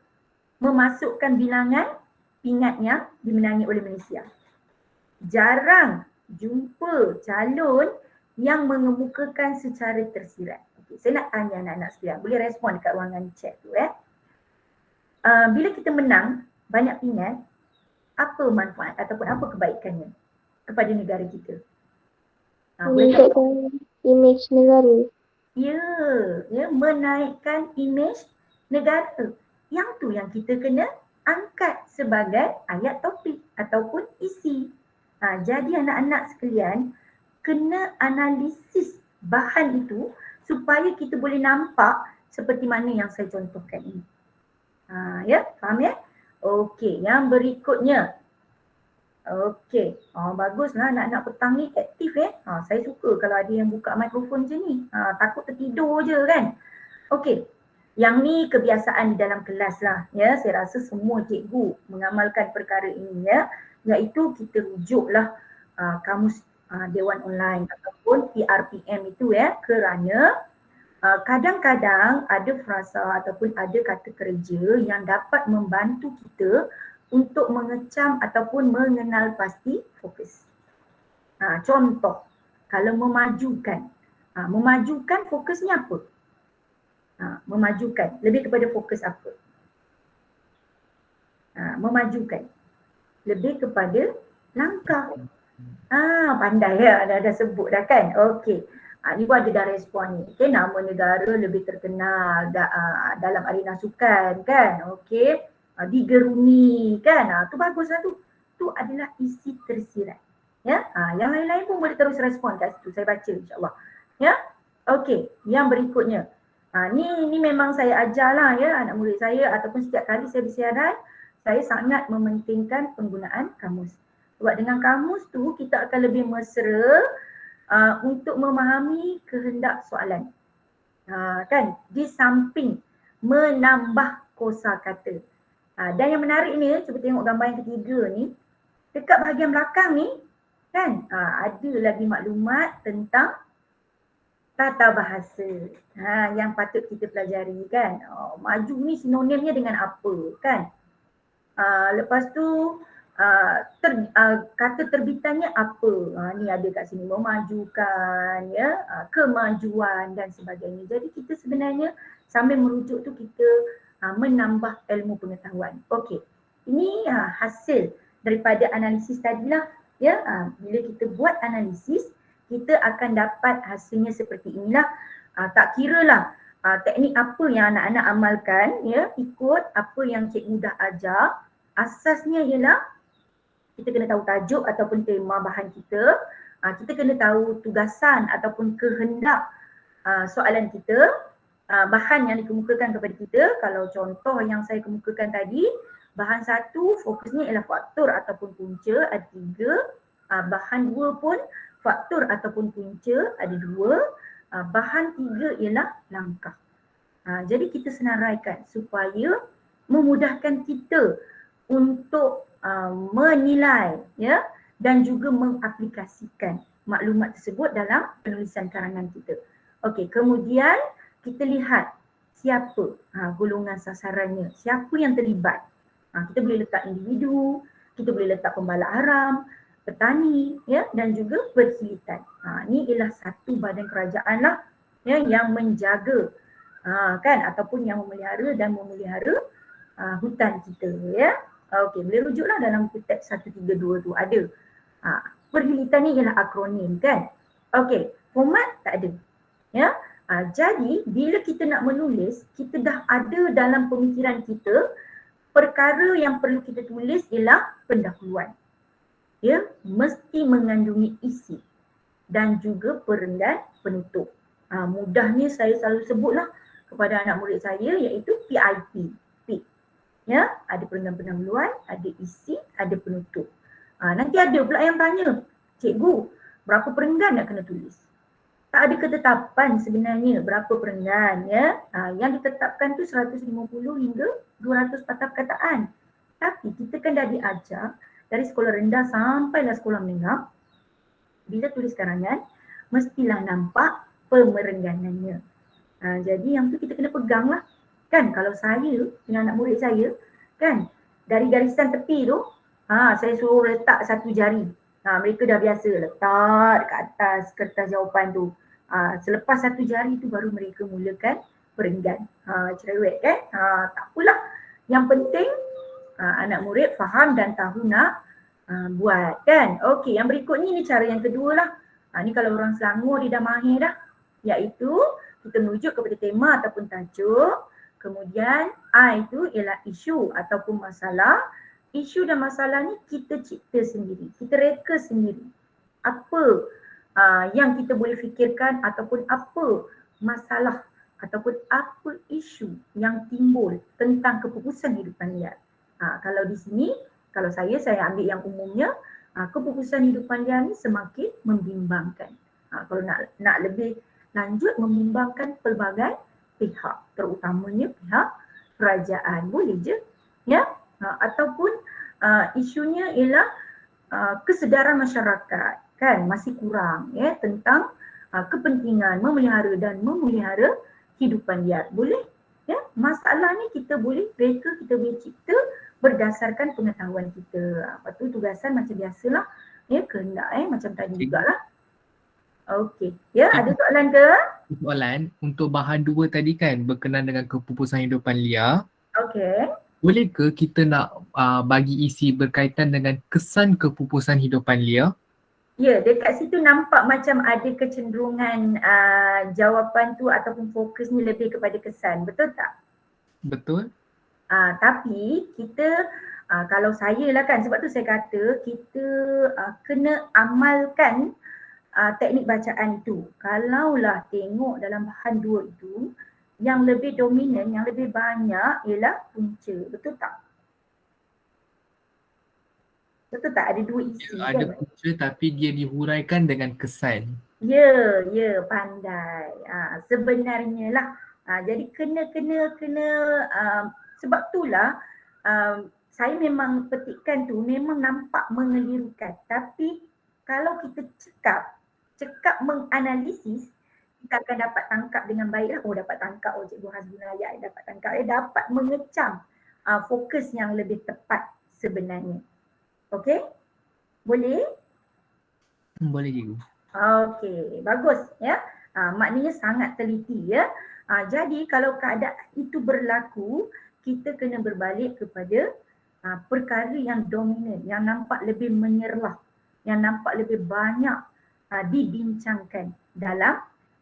Memasukkan bilangan pingat yang dimenangi oleh Malaysia. Jarang jumpa calon yang mengemukakan secara tersirat. Okay, saya nak tanya anak-anak sekalian, boleh respon dekat ruangan chat tu bila kita menang banyak pingat, apa manfaat ataupun apa kebaikannya kepada negara kita? Meningkatkan imej negara. Ya, menaikkan imej negara. Yang tu yang kita kena angkat sebagai ayat topik ataupun isi. Jadi anak-anak sekalian, kena analisis bahan itu supaya kita boleh nampak seperti mana yang saya contohkan ini. Ya, faham ya? Okey, yang berikutnya. Okey, baguslah anak-anak petang ni aktif saya suka kalau ada yang buka mikrofon macam ni. Takut tertidur je kan. Okey, yang ni kebiasaan di dalam kelas lah ya. Saya rasa semua cikgu mengamalkan perkara ini ya. Iaitu kita rujuklah kamus Dewan Online ataupun PRPM itu ya, kerana kadang-kadang ada frasa ataupun ada kata kerja yang dapat membantu kita untuk mengecam ataupun mengenal pasti fokus. Contoh, kalau memajukan. Memajukan fokusnya apa? Memajukan, lebih kepada fokus apa? Memajukan, lebih kepada langkah. Pandai ya, dah sebut dah kan? Okey. Ni pun ada dah respon ni. Okay, nama negara lebih terkenal dalam arena sukan kan? Okey. Digeruni kan? Tu baguslah tu. Tu adalah isi tersirat. Ya, yang lain-lain pun boleh terus respon kat situ. Saya baca insya-Allah. Ya. Okey, yang berikutnya. Ni memang saya ajarlah ya anak murid saya ataupun setiap kali saya bersiaran, saya sangat mementingkan penggunaan kamus. Sebab dengan kamus tu kita akan lebih mesra untuk memahami kehendak soalan. Kan? Di samping menambah kosakata. Dan yang menarik ni, cuba tengok gambar yang ketiga ni. Dekat bahagian belakang ni, kan? Ada lagi maklumat tentang tata bahasa yang patut kita pelajari kan. Maju ni sinonimnya dengan apa kan. Lepas tu kata terbitannya apa. Ni ada kat sini, memajukan ya, kemajuan dan sebagainya. Jadi kita sebenarnya sambil merujuk tu kita menambah ilmu pengetahuan. Okey. Ini hasil daripada analisis tadilah ya. Bila kita buat analisis, kita akan dapat hasilnya seperti inilah. Tak kiralah teknik apa yang anak-anak amalkan ya, ikut apa yang cikgu dah ajar. Asasnya ialah kita kena tahu tajuk ataupun tema bahan kita. Kita kena tahu tugasan ataupun kehendak soalan kita. Bahan yang dikemukakan kepada kita. Kalau contoh yang saya kemukakan tadi, bahan 1 fokusnya ialah faktor ataupun punca, ada 3. Bahan 2 pun faktor ataupun punca, ada 2. Bahan 3 ialah langkah. Jadi kita senaraikan supaya memudahkan kita untuk menilai ya, dan juga mengaplikasikan maklumat tersebut dalam penulisan karangan kita. Okey, kemudian kita lihat siapa golongan sasarannya, siapa yang terlibat. Kita boleh letak individu, kita boleh letak pembalak haram, petani ya, dan juga perkhilitan. Ini ialah satu badan kerajaan lah ya, yang menjaga kan ataupun yang memelihara dan memelihara hutan kita ya. Okey, boleh rujuklah dalam buku teks 132 tu ada. Perkhilitan ni ialah akronim kan. Okey, format tak ada. Ya. Jadi bila kita nak menulis, kita dah ada dalam pemikiran kita perkara yang perlu kita tulis ialah pendahuluan. Ya, mesti mengandungi isi dan juga perenggan penutup. Mudahnya saya selalu sebutlah kepada anak murid saya iaitu PIP. P. Ya, ada perenggan pendahuluan, ada isi, ada penutup. Nanti ada pula yang tanya, cikgu, berapa perenggan nak kena tulis? Tak ada ketetapan sebenarnya berapa perenggan ya. Yang ditetapkan tu 150 hingga 200 patah perkataan. Tapi kita kan dah diajar dari sekolah rendah sampailah sekolah menengah, bila tulis karangan mestilah nampak pemerengganannya. Jadi yang tu kita kena pegang lah. Kan kalau saya dengan anak murid saya kan, dari garisan tepi tu saya suruh letak satu jari. Mereka dah biasa letak kat atas kertas jawapan tu. Selepas satu jari tu baru mereka mulakan perenggan. Cerewet kan? Tak apalah. Yang penting anak murid faham dan tahu nak buat kan. Okey, yang berikutnya ni cara yang kedua lah. Ni kalau orang Selangor dia dah mahir dah. Iaitu kita merujuk kepada tema ataupun tajuk. Kemudian I itu ialah isu ataupun masalah. Isu dan masalah ni kita cipta sendiri, kita reka sendiri. Apa yang kita boleh fikirkan ataupun apa masalah ataupun apa isu yang timbul tentang keputusan hidupan liar. Kalau di sini, kalau saya ambil yang umumnya, keputusan hidupan liar ni semakin membimbangkan. Kalau nak lebih lanjut, membimbangkan pelbagai pihak, terutamanya pihak kerajaan, boleh je, ya. Ataupun isunya ialah kesedaran masyarakat, kan masih kurang, ya, tentang kepentingan memelihara hidupan liar. Boleh, ya. Masalah ni kita boleh reka, kita boleh cipta berdasarkan pengetahuan kita. Lepas tu tugasan macam biasalah, ya, kehendak macam tadi jugalah. Okey, ya, ada soalan ke? Soalan untuk bahan 2 tadi kan berkenaan dengan keputusan hidupan liar. Okey. Boleh ke kita nak bagi isi berkaitan dengan kesan keputusan hidupan liar? Ya, dekat situ nampak macam ada kecenderungan jawapan tu ataupun fokus ni lebih kepada kesan, betul tak? Betul. Tapi kita, kalau saya lah kan, sebab tu saya kata kita kena amalkan teknik bacaan itu. Kalaulah tengok dalam bahan 2 itu, yang lebih dominan, yang lebih banyak ialah punca, betul tak? Betul tak? Ada 2 isi Ya, ada kan? punca tapi dia dihuraikan dengan kesan. Ya, pandai. Sebenarnya lah. Jadi kena sebab itulah saya memang petikkan tu memang nampak mengelirukan. Tapi kalau kita cekap menganalisis, kita akan dapat tangkap dengan baik lah. Oh, dapat tangkap, Cikgu Hasbunaya dapat tangkap, dapat mengecam fokus yang lebih tepat sebenarnya. Okey? Boleh? Boleh cikgu. Okey, bagus ya. Maknanya sangat teliti ya. Jadi kalau keadaan itu berlaku, kita kena berbalik kepada perkara yang dominan, yang nampak lebih menyerlah, yang nampak lebih banyak dibincangkan dalam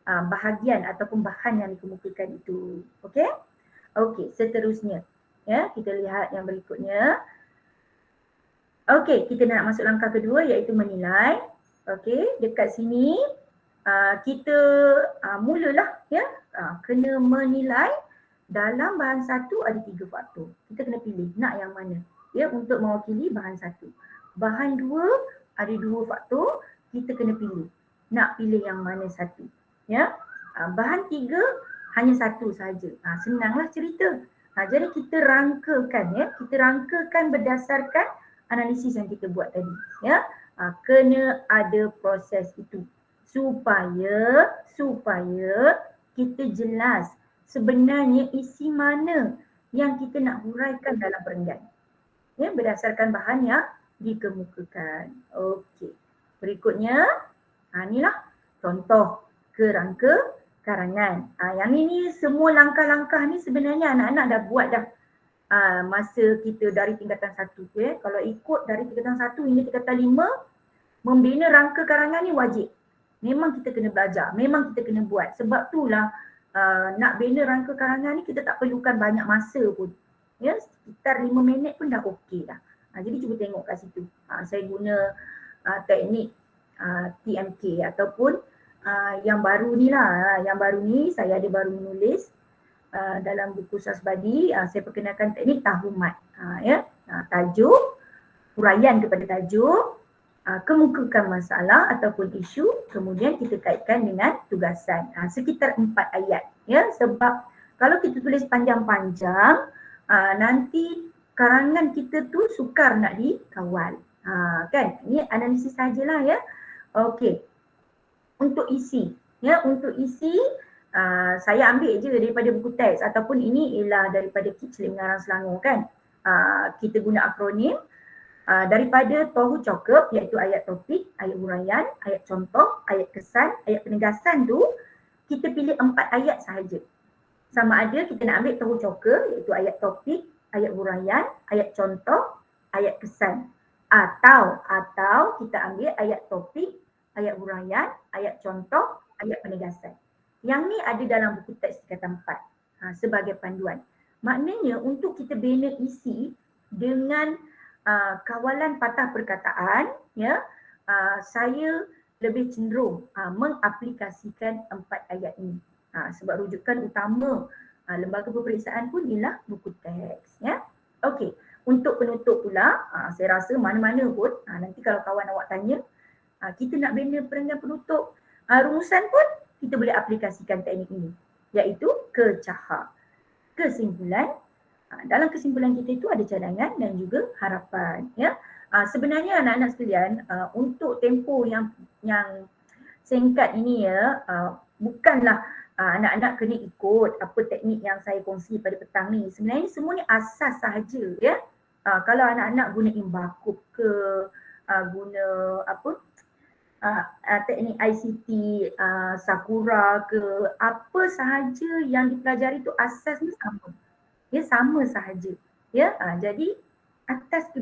bahagian ataupun bahan yang dikemukakan itu. Okey? Okey, seterusnya. Ya, kita lihat yang berikutnya. Okey, kita nak masuk langkah kedua iaitu menilai. Okey, dekat sini kita mulalah ya, kena menilai dalam bahan 1 ada 3 faktor. Kita kena pilih nak yang mana ya untuk mewakili bahan 1. Bahan 2 ada 2 faktor, kita kena pilih. Nak pilih yang mana satu. Ya. Bahan 3 hanya satu saja. Senanglah cerita. Jadi kita rangkakan ya, kita rangkakan berdasarkan analisis yang kita buat tadi ya. Kena ada proses itu supaya kita jelas sebenarnya isi mana yang kita nak huraikan dalam perenggan ya, berdasarkan bahan yang dikemukakan. Okey, berikutnya inilah contoh kerangka karangan. Yang ini semua langkah-langkah ni sebenarnya anak-anak dah buat dah masa kita dari tingkatan 1 ya. Kalau ikut dari tingkatan 1 hingga tingkatan 5, membina rangka karangan ni wajib. Memang kita kena belajar, memang kita kena buat. Sebab itulah nak bina rangka karangan ni kita tak perlukan banyak masa pun. Ya, sekitar 5 minit pun dah okey dah. Jadi cuba tengok kat situ. Saya guna teknik TMK ataupun yang baru ni lah. Yang baru ni saya ada baru menulis dalam buku Sasbadi, saya perkenalkan teknik tahumat. Ya, tajuk, huraian kepada tajuk, kemukakan masalah ataupun isu, kemudian kita kaitkan dengan tugasan. Sekitar 4 ayat. Ya, sebab kalau kita tulis panjang-panjang, nanti karangan kita tu sukar nak dikawal. Kan? Ini analisis sajalah ya. Okey. Untuk isi, ya, untuk isi saya ambil je daripada buku teks ataupun ini ialah daripada Kiclip Mengarang Selangor kan. Kita guna akronim daripada Tohu Cokep iaitu ayat topik, ayat huraian, ayat contoh, ayat kesan, ayat penegasan tu kita pilih 4 ayat sahaja. Sama ada kita nak ambil Tohu Cokep iaitu ayat topik, ayat huraian, ayat contoh, ayat kesan, atau kita ambil ayat topik, ayat huraian, ayat contoh, ayat penegasan. Yang ni ada dalam buku teks tingkatan 4. sebagai panduan. Maknanya untuk kita bina isi dengan kawalan patah perkataan, ya, saya lebih cenderung mengaplikasikan 4 ayat ini. Sebab rujukan utama lembaga peperiksaan pun ialah buku teks, ya. Okey, untuk penutup pula, saya rasa mana-mana pun nanti kalau kawan awak tanya, kita nak bina perenggan penutup rumusan pun kita boleh aplikasikan teknik ini, iaitu kecahar. Kesimpulan, dalam kesimpulan kita itu ada cadangan dan juga harapan, ya. Sebenarnya anak-anak sekalian, untuk tempoh yang singkat ini, ya, bukanlah anak-anak kena ikut apa teknik yang saya kongsi pada petang ni. Sebenarnya semua ni asas sahaja, ya. Kalau anak-anak guna imbakub ke, guna apa, teknik ICT, Sakura ke, apa sahaja yang dipelajari tu asasnya sama. Ya, sama sahaja. Ya, jadi atas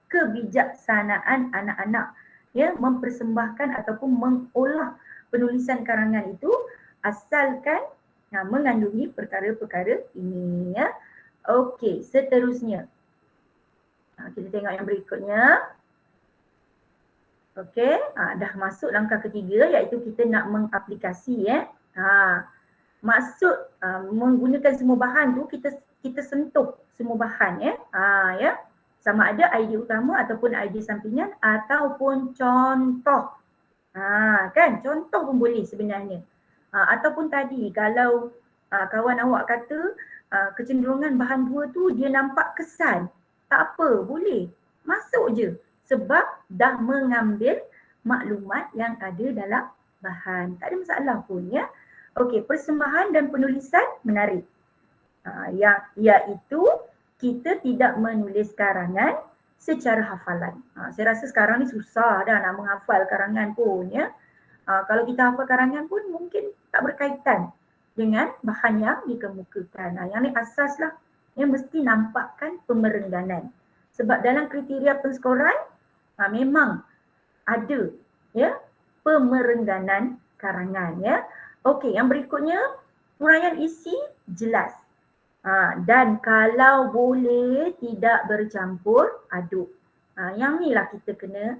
kebijaksanaan anak-anak, ya, mempersembahkan ataupun mengolah penulisan karangan itu asalkan mengandungi perkara-perkara ini, ya. Okey, seterusnya. Kita tengok yang berikutnya. Okey, dah masuk langkah ketiga iaitu kita nak mengaplikasi, ya. Maksud menggunakan semua bahan tu kita sentuh semua bahan, ya. Ya. Sama ada idea utama ataupun idea sampingan ataupun contoh. Kan, contoh pun boleh sebenarnya. Ataupun tadi kalau kawan awak kata kecenderungan bahan 2 tu dia nampak kesan, tak apa, boleh. Masuk je sebab dah mengambil maklumat yang ada dalam bahan. Tak ada masalah pun, ya. Okey, persembahan dan penulisan menarik. Iaitu kita tidak menulis karangan secara hafalan. Saya rasa sekarang ni susah dah nak menghafal karangan pun, ya. Kalau kita hafal karangan pun mungkin tak berkaitan dengan bahan yang dikemukakan. Yang ni asas lah, yang mesti nampakkan pemerengganan. Sebab dalam kriteria penskoran memang ada, ya, pemerengganan karangan, ya. Okey, yang berikutnya huraian isi jelas. Dan kalau boleh tidak bercampur aduk. Yang ni lah kita kena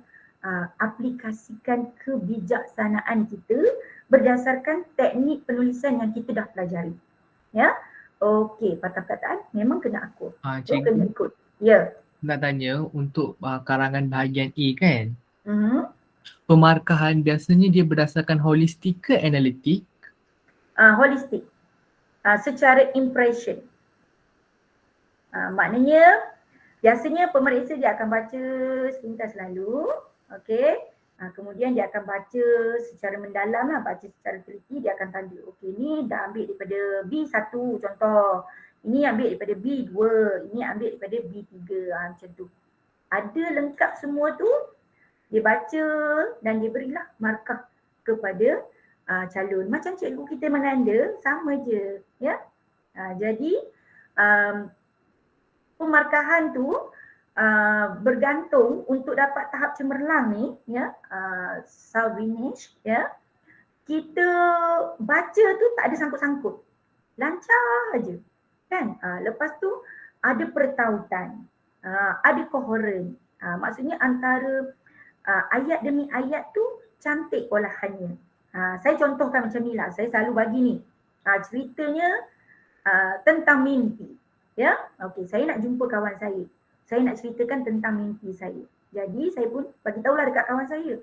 aplikasikan kebijaksanaan kita berdasarkan teknik penulisan yang kita dah pelajari. Ya. Okey, patah perkataan memang kena akur. So kena ikut. Ya. Nak tanya untuk karangan bahagian A kan? Pemarkahan biasanya dia berdasarkan holistik ke analitik? Holistik. Secara impression. Maknanya biasanya pemeriksa dia akan baca sepintas lalu, okey. Kemudian dia akan baca secara mendalam lah, baca secara teliti, dia akan tanda, okey ni dah ambil daripada B1 contoh, ini ambil daripada B2, ini ambil daripada B3, macam tu. Ada lengkap semua tu, dia baca dan dia berilah markah kepada calon. Macam cikgu kita menanda, sama je, ya. Jadi pemarkahan tu bergantung untuk dapat tahap cemerlang ni, ya, Salvinish, ya. Kita baca tu tak ada sangkut-sangkut. Lancar aja. Kan? Lepas tu ada pertautan, ada koheren. Maksudnya antara ayat demi ayat tu cantik olahannya. Saya contohkan macam ni lah. Saya selalu bagi ni. Ceritanya tentang mimpi. Ya, okey, saya nak jumpa kawan saya. Saya nak ceritakan tentang mimpi saya. Jadi saya pun bagi tahulah dekat kawan saya.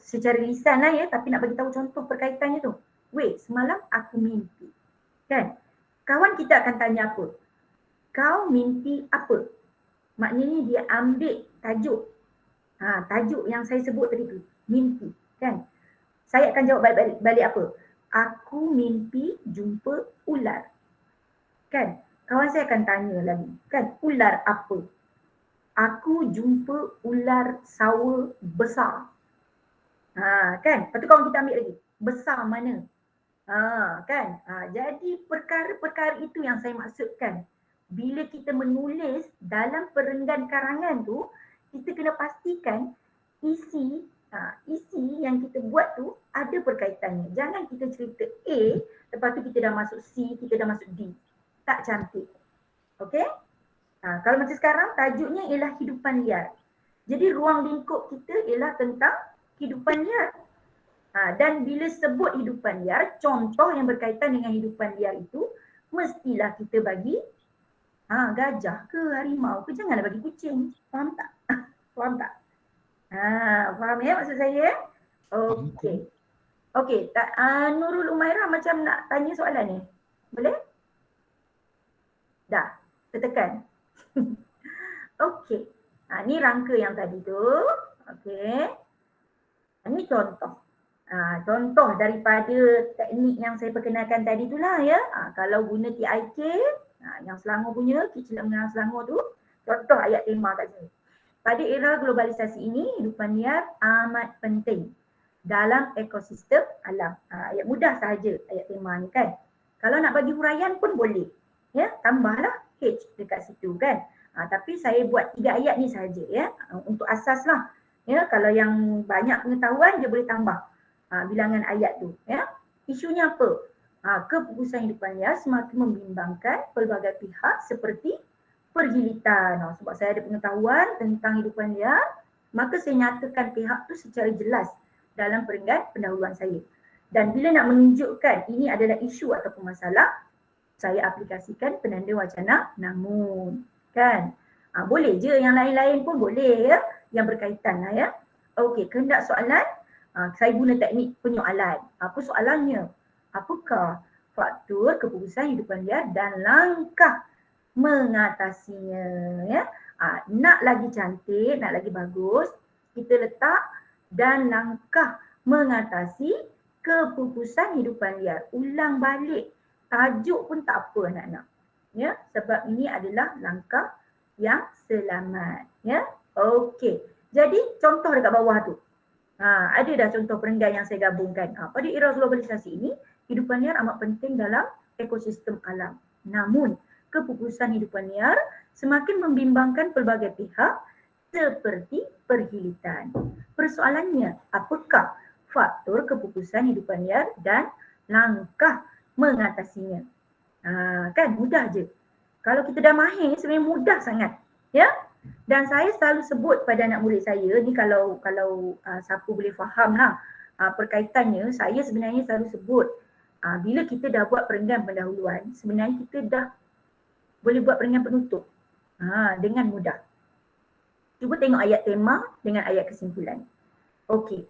Secara lisan lah, ya, tapi nak bagi tahu contoh perkaitannya tu. Weh, semalam aku mimpi. Kan? Kawan kita akan tanya apa? Kau mimpi apa? Maknanya dia ambil tajuk. Tajuk yang saya sebut tadi tu, mimpi, kan? Saya akan jawab balik apa? Aku mimpi jumpa ular. Kan? Kawan saya akan tanya lagi, kan, ular apa? Aku jumpa ular sawa besar. Kan? Lepas tu kawan kita ambil lagi, besar mana? Kan? Jadi perkara-perkara itu yang saya maksudkan. Bila kita menulis dalam perenggan karangan tu, kita kena pastikan isi yang kita buat tu ada perkaitannya. Jangan kita cerita A, lepas lepas tu kita dah masuk C, kita dah masuk D. Tak cantik. Okey? Kalau macam sekarang tajuknya ialah hidupan liar. Jadi ruang lingkup kita ialah tentang hidupan liar. Dan bila sebut hidupan liar, contoh yang berkaitan dengan hidupan liar itu mestilah kita bagi gajah ke harimau ke, janganlah bagi kucing. Faham tak? Faham tak? Faham ya maksud saya? Okey. Okey, Nurul Umairah macam nak tanya soalan ni. Boleh? Dah, tertekan. Okey. Ni rangka yang tadi tu. Okey. Ini contoh. Contoh daripada teknik yang saya perkenalkan tadi tu lah ya. Kalau guna TIK, yang Selangor punya, Kicilap Mengenal Selangor tu, contoh ayat tema kat sini. Pada era globalisasi ini, hidupan liar amat penting dalam ekosistem alam. Ayat mudah sahaja ayat tema ni kan. Kalau nak bagi huraian pun boleh. Ya, tambahlah H dekat situ kan. Tapi saya buat 3 ayat ni sahaja ya. Untuk asas lah. Ya, kalau yang banyak pengetahuan dia boleh tambah bilangan ayat tu ya. Isunya apa? Kepupusan hidupan liar semakin membimbangkan pelbagai pihak seperti pergilitan. Sebab saya ada pengetahuan tentang hidupan liar, maka saya nyatakan pihak tu secara jelas dalam perenggan pendahuluan saya. Dan bila nak menunjukkan ini adalah isu ataupun masalah, saya aplikasikan penanda wacana namun. Kan? Boleh je yang lain-lain pun boleh ya, yang berkaitan lah ya. Okey, kehendak soalan, saya guna teknik penyoalan. Apa soalannya? Apakah faktor kepupusan hidupan liar dan langkah mengatasinya ya. Nak lagi cantik, nak lagi bagus, kita letak dan langkah mengatasi kepupusan hidupan liar. Ulang balik, tajuk pun tak apa anak-anak. Ya, sebab ini adalah langkah yang selamat. Ya, okey. Jadi contoh dekat bawah tu. Ada dah contoh perenggan yang saya gabungkan. Pada era globalisasi ini, hidupan liar amat penting dalam ekosistem alam. Namun, kepupusan hidupan liar semakin membimbangkan pelbagai pihak seperti pergilitan. Persoalannya, apakah faktor kepupusan hidupan liar dan langkah mengatasinya? Kan mudah je. Kalau kita dah mahir sebenarnya mudah sangat. Ya? Dan saya selalu sebut pada anak murid saya ni, kalau siapa boleh faham lah perkaitannya, saya sebenarnya selalu sebut bila kita dah buat perenggan pendahuluan, sebenarnya kita dah boleh buat perenggan penutup dengan mudah. Cuba tengok ayat tema dengan ayat kesimpulan. Okey.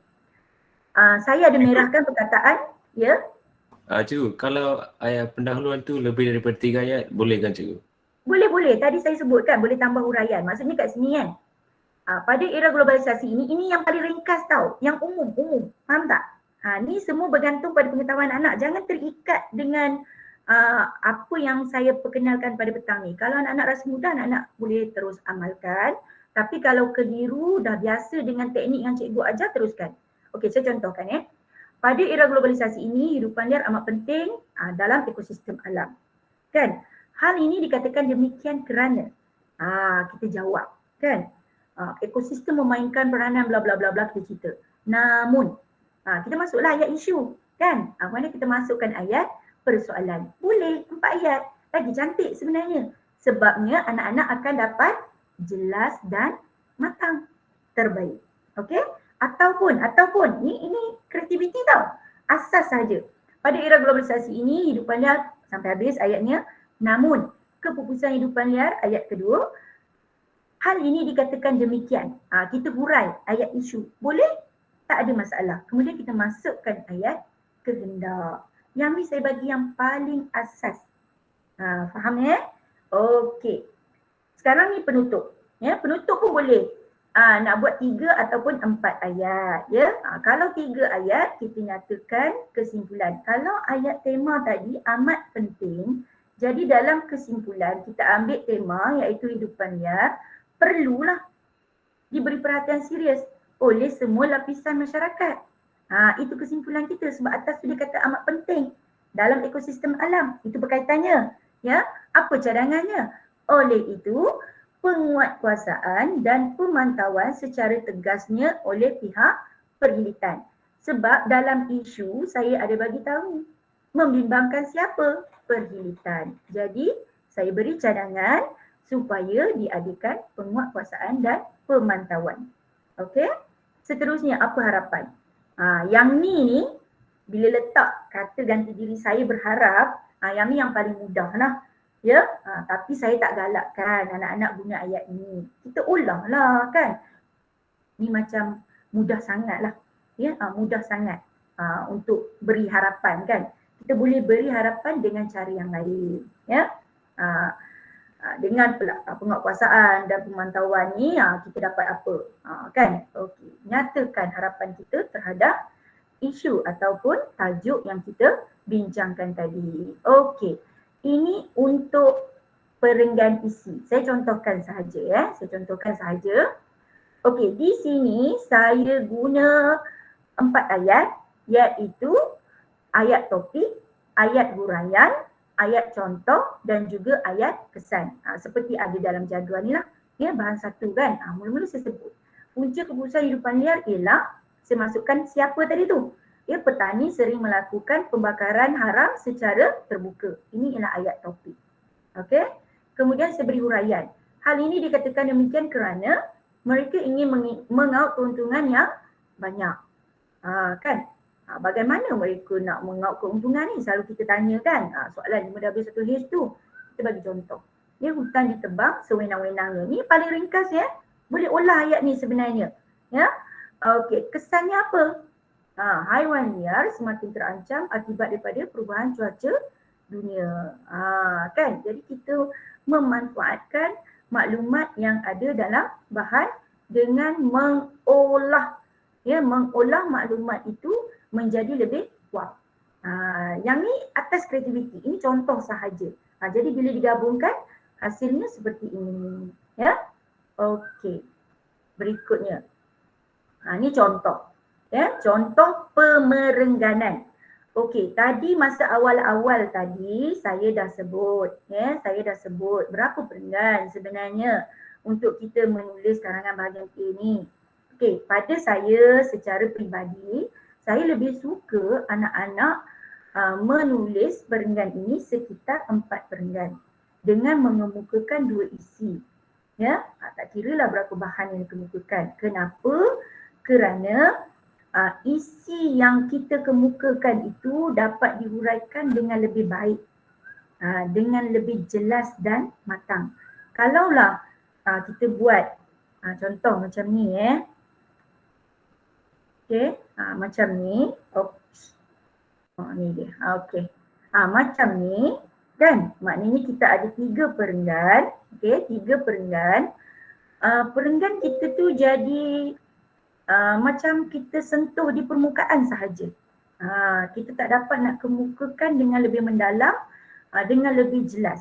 Saya ada merahkan perkataan, ya. Cikgu, kalau ayat pendahuluan tu lebih daripada 3 ayat, boleh kan cikgu? Boleh. Tadi saya sebutkan boleh tambah huraian. Maksudnya kat sini kan. Pada era globalisasi ini yang paling ringkas tau. Yang umum. Faham tak? Ni semua bergantung pada pengetahuan anak. Jangan terikat dengan apa yang saya perkenalkan pada petang ni. Kalau anak-anak rasa mudah, anak-anak boleh terus amalkan. Tapi kalau keliru, dah biasa dengan teknik yang cikgu ajar, teruskan. Okey, saya contohkan ya. Pada era globalisasi ini, hidupan liar amat penting dalam ekosistem alam. Kan? Hal ini dikatakan demikian kerana kita jawab kan, ekosistem memainkan peranan bla bla bla bla, kita cerita. Namun kita masuklah ayat isu kan, mana kita masukkan ayat persoalan. Boleh 4 ayat, lagi cantik sebenarnya. Sebabnya anak-anak akan dapat jelas dan matang, terbaik. Okey? Ataupun ini kreativiti tau. Asas saja. Pada era globalisasi ini, hidupan liar sampai habis ayatnya. Namun, kepupusan hidupan liar ayat kedua, hal ini dikatakan demikian. Kita hurai ayat isu. Boleh? Tak ada masalah. Kemudian kita masukkan ayat kehendak. Yang ni saya bagi yang paling asas. Faham ya? Okey. Sekarang ni penutup. Ya, penutup pun boleh. Nak buat 3 ataupun 4 ayat. Ya, kalau 3 ayat kita nyatakan kesimpulan. Kalau ayat tema tadi amat penting, jadi dalam kesimpulan kita ambil tema iaitu hidupan liar, perlulah diberi perhatian serius oleh semua lapisan masyarakat. Itu kesimpulan kita, sebab atas tu dia kata amat penting dalam ekosistem alam. Itu berkaitannya. Ya, apa cadangannya? Oleh itu, penguatkuasaan dan pemantauan secara tegasnya oleh pihak pergilitan. Sebab dalam isu saya ada bagi tahu membimbangkan siapa? Perhilitan. Jadi saya beri cadangan supaya diadakan penguatkuasaan dan pemantauan. Okey? Seterusnya apa harapan? Yang ni bila letak kata ganti diri saya berharap, yang ni yang paling mudah lah. Ya, tapi saya tak galakkan anak-anak guna ayat ni. Kita ulang lah kan. Ni macam mudah sangat lah. Ya, mudah sangat untuk beri harapan kan. Kita boleh beri harapan dengan cara yang lain. Ya, dengan penguatkuasaan dan pemantauan ni kita dapat apa? Kan? Okey. Nyatakan harapan kita terhadap isu ataupun tajuk yang kita bincangkan tadi. Okey. Ini untuk perenggan isi. Saya contohkan sahaja ya. Saya contohkan sahaja. Okey, di sini saya guna 4 ayat, iaitu ayat topik, ayat huraian, ayat contoh dan juga ayat kesan. Seperti ada dalam jadual ni lah. Ya, bahan satu kan. Mula-mula saya sebut. Punca keputusan hidupan liar ialah saya masukkan siapa tadi tu. Ya, petani sering melakukan pembakaran haram secara terbuka. Ini ialah ayat topik. Okey. Kemudian saya beri huraian. Hal ini dikatakan demikian kerana mereka ingin mengaut keuntungan yang banyak. Kan? Bagaimana mereka nak mengaut keuntungan ni? Selalu kita tanya kan. Soalan 5W1H tu. Kita bagi contoh. Ya, hutan ditebang sewenang-wenangnya. Ni paling ringkas ya. Boleh olah ayat ni sebenarnya. Ya. Okey, kesannya apa? Haiwan liar semakin terancam akibat daripada perubahan cuaca dunia. Kan? Jadi kita memanfaatkan maklumat yang ada dalam bahan dengan mengolah maklumat itu menjadi lebih kuat. Yang ni atas kreativiti. Ini contoh sahaja. Jadi bila digabungkan hasilnya seperti ini. Ya. Okey. Berikutnya. Ini contoh. Ya, contoh pemerengganan. Okey, tadi masa awal-awal tadi saya dah sebut, ya, berapa perenggan sebenarnya untuk kita menulis karangan bahagian A ni. Okey, pada saya secara peribadi, saya lebih suka anak-anak menulis perenggan ini sekitar 4 perenggan dengan mengemukakan 2 isi. Ya, tak kiralah berapa bahan yang dikemukakan. Kenapa? Kerana isi yang kita kemukakan itu dapat dihuraikan dengan lebih baik, dengan lebih jelas dan matang. Kalaulah kita buat contoh macam ni okey, macam ni. Ni dia. Okey. Macam ni kan, maknanya kita ada 3 perenggan. Okey, 3 perenggan. Perenggan kita tu jadi macam kita sentuh di permukaan sahaja. Kita tak dapat nak kemukakan dengan lebih mendalam, dengan lebih jelas.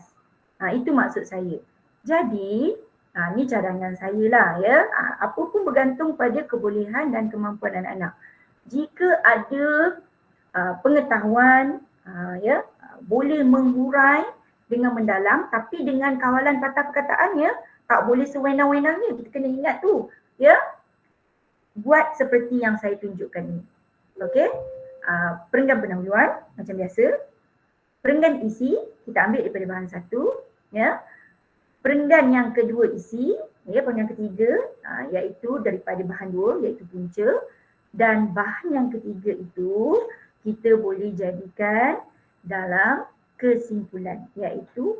Itu maksud saya. Jadi, ni cadangan saya lah ya. Apa pun bergantung pada kebolehan dan kemampuan anak-anak. Jika ada pengetahuan, boleh menghurai dengan mendalam, tapi dengan kawalan patah perkataannya, tak boleh sewenang-wenangnya. Kita kena ingat tu. Ya. Buat seperti yang saya tunjukkan ni. Okey. Perenggan pendahuluan macam biasa. Perenggan isi kita ambil daripada bahan satu, ya. Perenggan yang kedua isi, ya, perenggan ketiga iaitu daripada bahan dua, iaitu punca, dan bahan yang ketiga itu kita boleh jadikan dalam kesimpulan, iaitu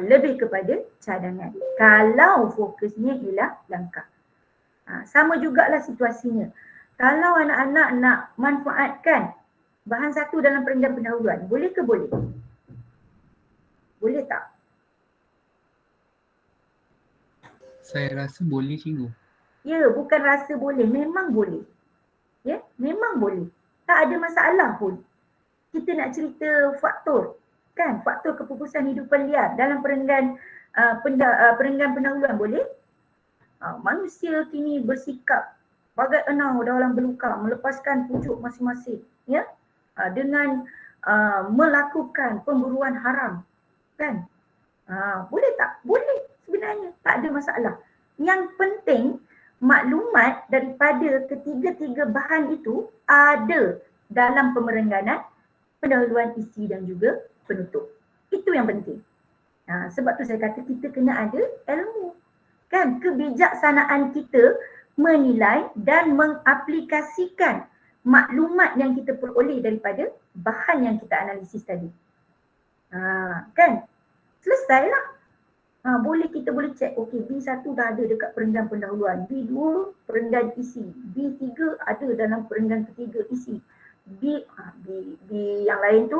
lebih kepada cadangan. Kalau fokusnya ialah langkah. Sama jugalah situasinya. Kalau anak-anak nak manfaatkan bahan satu dalam perenggan pendahuluan, boleh ke boleh? Boleh tak? Saya rasa boleh cikgu. Ya, bukan rasa boleh, memang boleh. Ya, memang boleh. Tak ada masalah pun. Kita nak cerita faktor, kan? Faktor kepupusan hidupan liar dalam perenggan pendahuluan boleh? Manusia kini bersikap bagai enau dalam belukar, melepaskan pucuk masing-masing, ya, dengan melakukan pemburuan haram, kan? Boleh tak? Boleh sebenarnya, tak ada masalah. Yang penting maklumat daripada ketiga-tiga bahan itu ada dalam pemerengganan pendahuluan isi dan juga penutup. Itu yang penting. Sebab tu saya kata kita kena ada ilmu. Kan kebijaksanaan kita menilai dan mengaplikasikan maklumat yang kita peroleh daripada bahan yang kita analisis tadi. Kan? Selesailah. Boleh kita boleh cek, okey B1 dah ada dekat perenggan pendahuluan, B2 perenggan isi, B3 ada dalam perenggan ketiga isi, B yang lain tu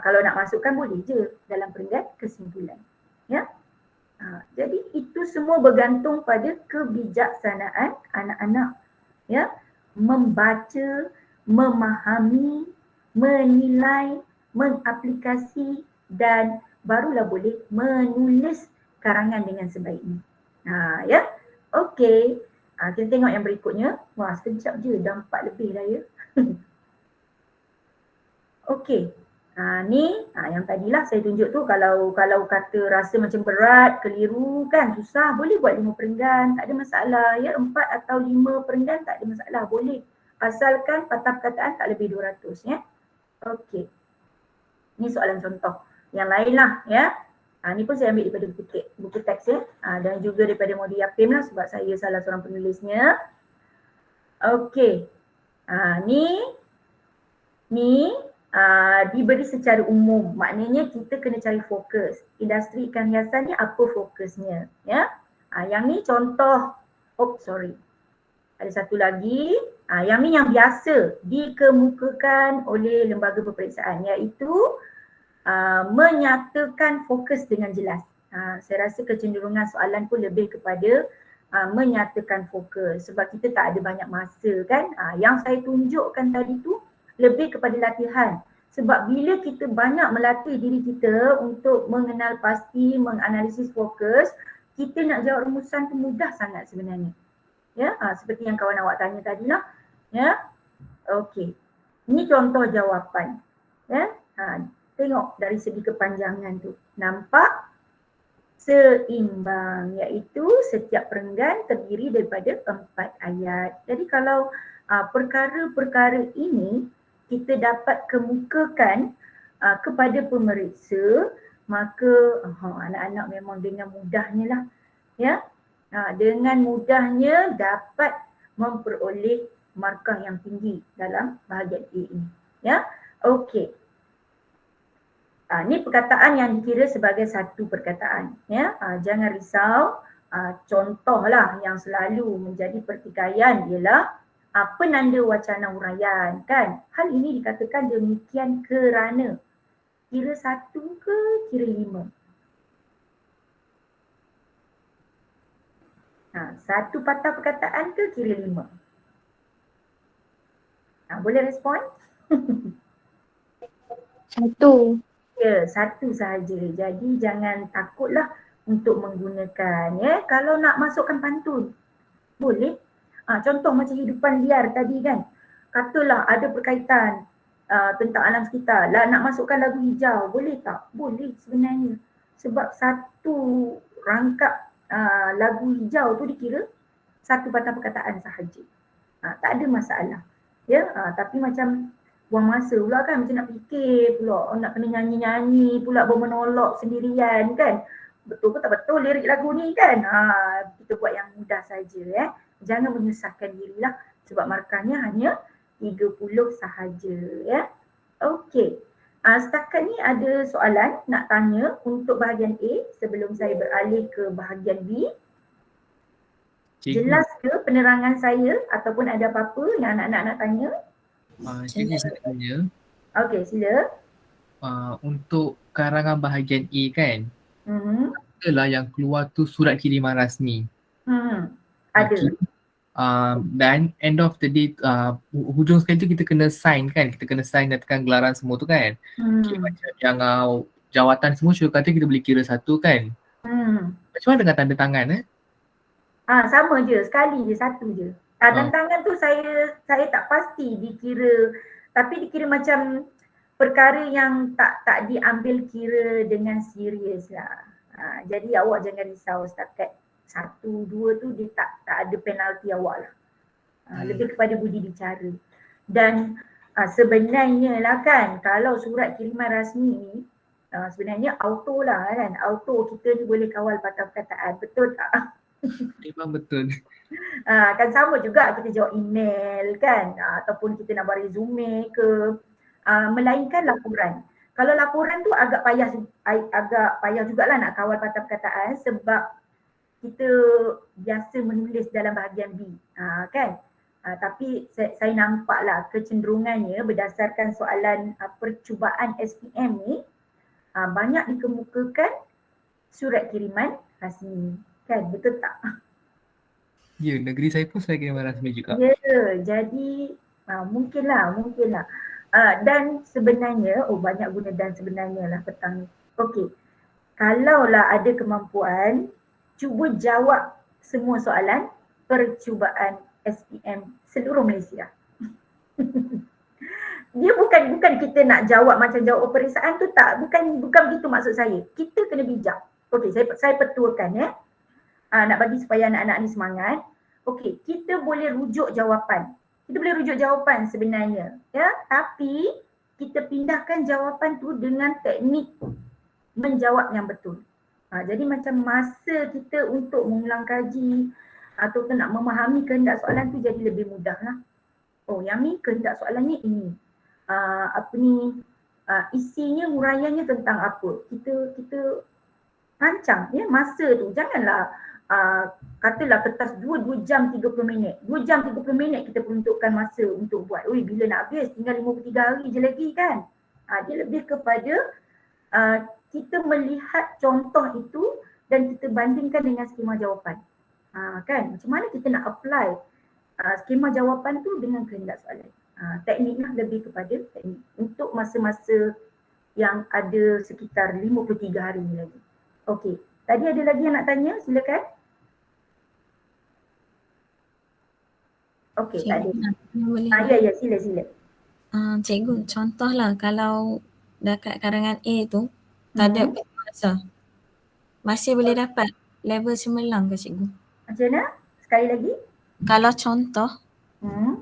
kalau nak masukkan boleh je dalam perenggan kesimpulan. Ya. Jadi itu semua bergantung pada kebijaksanaan anak-anak, ya, membaca, memahami, menilai, mengaplikasi dan barulah boleh menulis karangan dengan sebaiknya. Ya. Okey. Kita tengok yang berikutnya. Wah, sekejap je dah 4 lebih dah ya. Okey. Ni yang tadilah saya tunjuk tu, kalau kata rasa macam berat, keliru kan, susah, boleh buat 5 perenggan, tak ada masalah ya. 4 atau 5 perenggan tak ada masalah, boleh. Asalkan patah perkataan tak lebih 200 ya. Okey. Ni soalan contoh. Yang lain lah ya. Ni pun saya ambil daripada buku teks ya. Dan juga daripada Modi Yakim lah sebab saya salah seorang penulisnya. Okey. Ni diberi secara umum. Maknanya kita kena cari fokus. Industri ikan hiasan ni apa fokusnya ya. Yang ni contoh. Ada satu lagi. Yang ni yang biasa dikemukakan oleh lembaga peperiksaan, iaitu menyatakan fokus dengan jelas. Saya rasa kecenderungan soalan pun lebih kepada menyatakan fokus sebab kita tak ada banyak masa kan. Yang saya tunjukkan tadi tu lebih kepada latihan. Sebab bila kita banyak melatih diri kita untuk mengenal pasti, menganalisis fokus, kita nak jawab rumusan tu mudah sangat sebenarnya. Ya, seperti yang kawan awak tanya tadi lah. Ya. Okey. Ini contoh jawapan. Ya. Tengok dari segi kepanjangan tu. Nampak seimbang, iaitu setiap perenggan terdiri daripada 4 ayat. Jadi kalau perkara-perkara ini kita dapat kemukakan kepada pemeriksa, maka anak-anak memang dengan mudahnya lah. Ya. Dengan mudahnya dapat memperoleh markah yang tinggi dalam bahagian A ini. Ya. Okey. Ini perkataan yang dikira sebagai satu perkataan. Ya. Jangan risau, contohlah yang selalu menjadi pertikaian ialah penanda wacana huraian kan. Hal ini dikatakan demikian kerana kira 1 ke kira 5? Satu patah perkataan ke kira 5? Boleh respon? 1. Ya, 1 sahaja. Jadi jangan takutlah untuk menggunakan ya. Kalau nak masukkan pantun, boleh. Contoh macam hidupan liar tadi kan. Katalah ada berkaitan tentang alam sekitar. Nak masukkan lagu hijau, boleh tak? Boleh sebenarnya. Sebab satu rangkap lagu hijau tu dikira satu patah perkataan sahaja. Tak ada masalah. Ya, tapi macam buang masa pula kan, macam nak fikir pula, nak kena nyanyi-nyanyi pula bermonolog sendirian kan. Betul ke tak betul lirik lagu ni kan. Kita buat yang mudah saja ya. Jangan menyusahkan dirilah sebab markahnya hanya 30 sahaja ya. Okey. Setakat ni ada soalan nak tanya untuk bahagian A sebelum saya beralih ke bahagian B. Jelas ke penerangan saya ataupun ada apa-apa yang anak-anak nak tanya? Cikgu saya tanya. Okey, sila. Untuk karangan bahagian A kan, adalah yang keluar tu surat kiriman rasmi. Ada. Dan end of the day, hujung sekali tu kita kena sign kan, kita kena sign dan tekan gelaran semua tu kan. Okay, macam yang jawatan semua syurga kata kita boleh kira 1 kan. Macam mana dengan tanda tangan sama je, sekali je, 1 je. Tanda tangan tu saya tak pasti dikira, tapi dikira macam perkara yang tak diambil kira dengan serius lah. Jadi awak jangan risau setakat 1, 2 tu dia tak ada penalti awak lah. Lebih kepada budi bicara. Dan Sebenarnya lah kan, kalau surat kiriman rasmi ni sebenarnya auto lah kan. Auto kita ni boleh kawal patah perkataan, betul tak? Memang betul. Kan sama juga kita jawab email kan, ataupun kita nak buat resume ke, melainkan laporan. Kalau laporan tu agak payah jugalah nak kawal patah perkataan sebab kita biasa menulis dalam bahagian B, kan. Tapi saya nampaklah kecenderungannya berdasarkan soalan percubaan SPM ni banyak dikemukakan surat kiriman rasmi, kan, betul tak? Ya, negeri saya pun surat kiriman rasmi juga. Ya, jadi mungkinlah. Dan sebenarnya, banyak guna dan sebenarnya lah petang ni. Okey, kalaulah ada kemampuan, cuba jawab semua soalan percubaan SPM seluruh Malaysia. Dia bukan kita nak jawab macam jawab peperiksaan tu, tak, bukan begitu maksud saya. Kita kena bijak. Okey, saya petuakan ya. Nak bagi supaya anak-anak ni semangat. Okey, kita boleh rujuk jawapan. Sebenarnya, ya, tapi kita pindahkan jawapan tu dengan teknik menjawab yang betul. Jadi macam masa kita untuk mengulang kaji atau nak memahami kehendak soalan tu jadi lebih mudah lah. Yang ni kehendak soalannya ini. Isinya, huraiannya tentang apa. Kita rancang ya masa tu. Janganlah katalah kertas 2 jam 30 minit. 2 jam 30 minit kita peruntukkan masa untuk buat. Bila nak habis? Tinggal 53 hari je lagi kan. Dia lebih kepada kita melihat contoh itu dan kita bandingkan dengan skema jawapan. Kan? Macam mana kita nak apply skema jawapan tu dengan kehendak soalan. Tekniknya lebih kepada teknik untuk masa-masa yang ada sekitar 53 hari ni lagi. Okey, tadi ada lagi yang nak tanya? Silakan. Okey, tak ada. Ya, sila. Cikgu, contohlah kalau dekat karangan A tu tak ada peribahasa, masih boleh dapat level cemerlang ke cikgu? Macam mana? Sekali lagi. Kalau contoh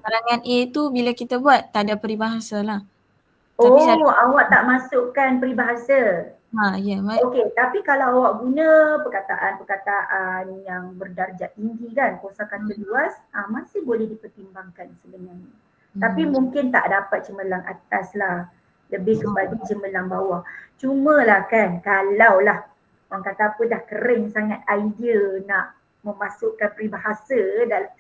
karangan A tu bila kita buat tak ada peribahasa lah. Awak tak masukkan peribahasa. Ya. Okey, tapi kalau awak guna perkataan yang berdarjat tinggi kan, kosakata luas, masih boleh dipertimbangkan sebenarnya. Tapi mungkin tak dapat cemerlang atas lah. Lebih kepada cemerlang bawah. Cumalah kan, kalaulah orang kata apa dah kering sangat idea nak memasukkan peribahasa,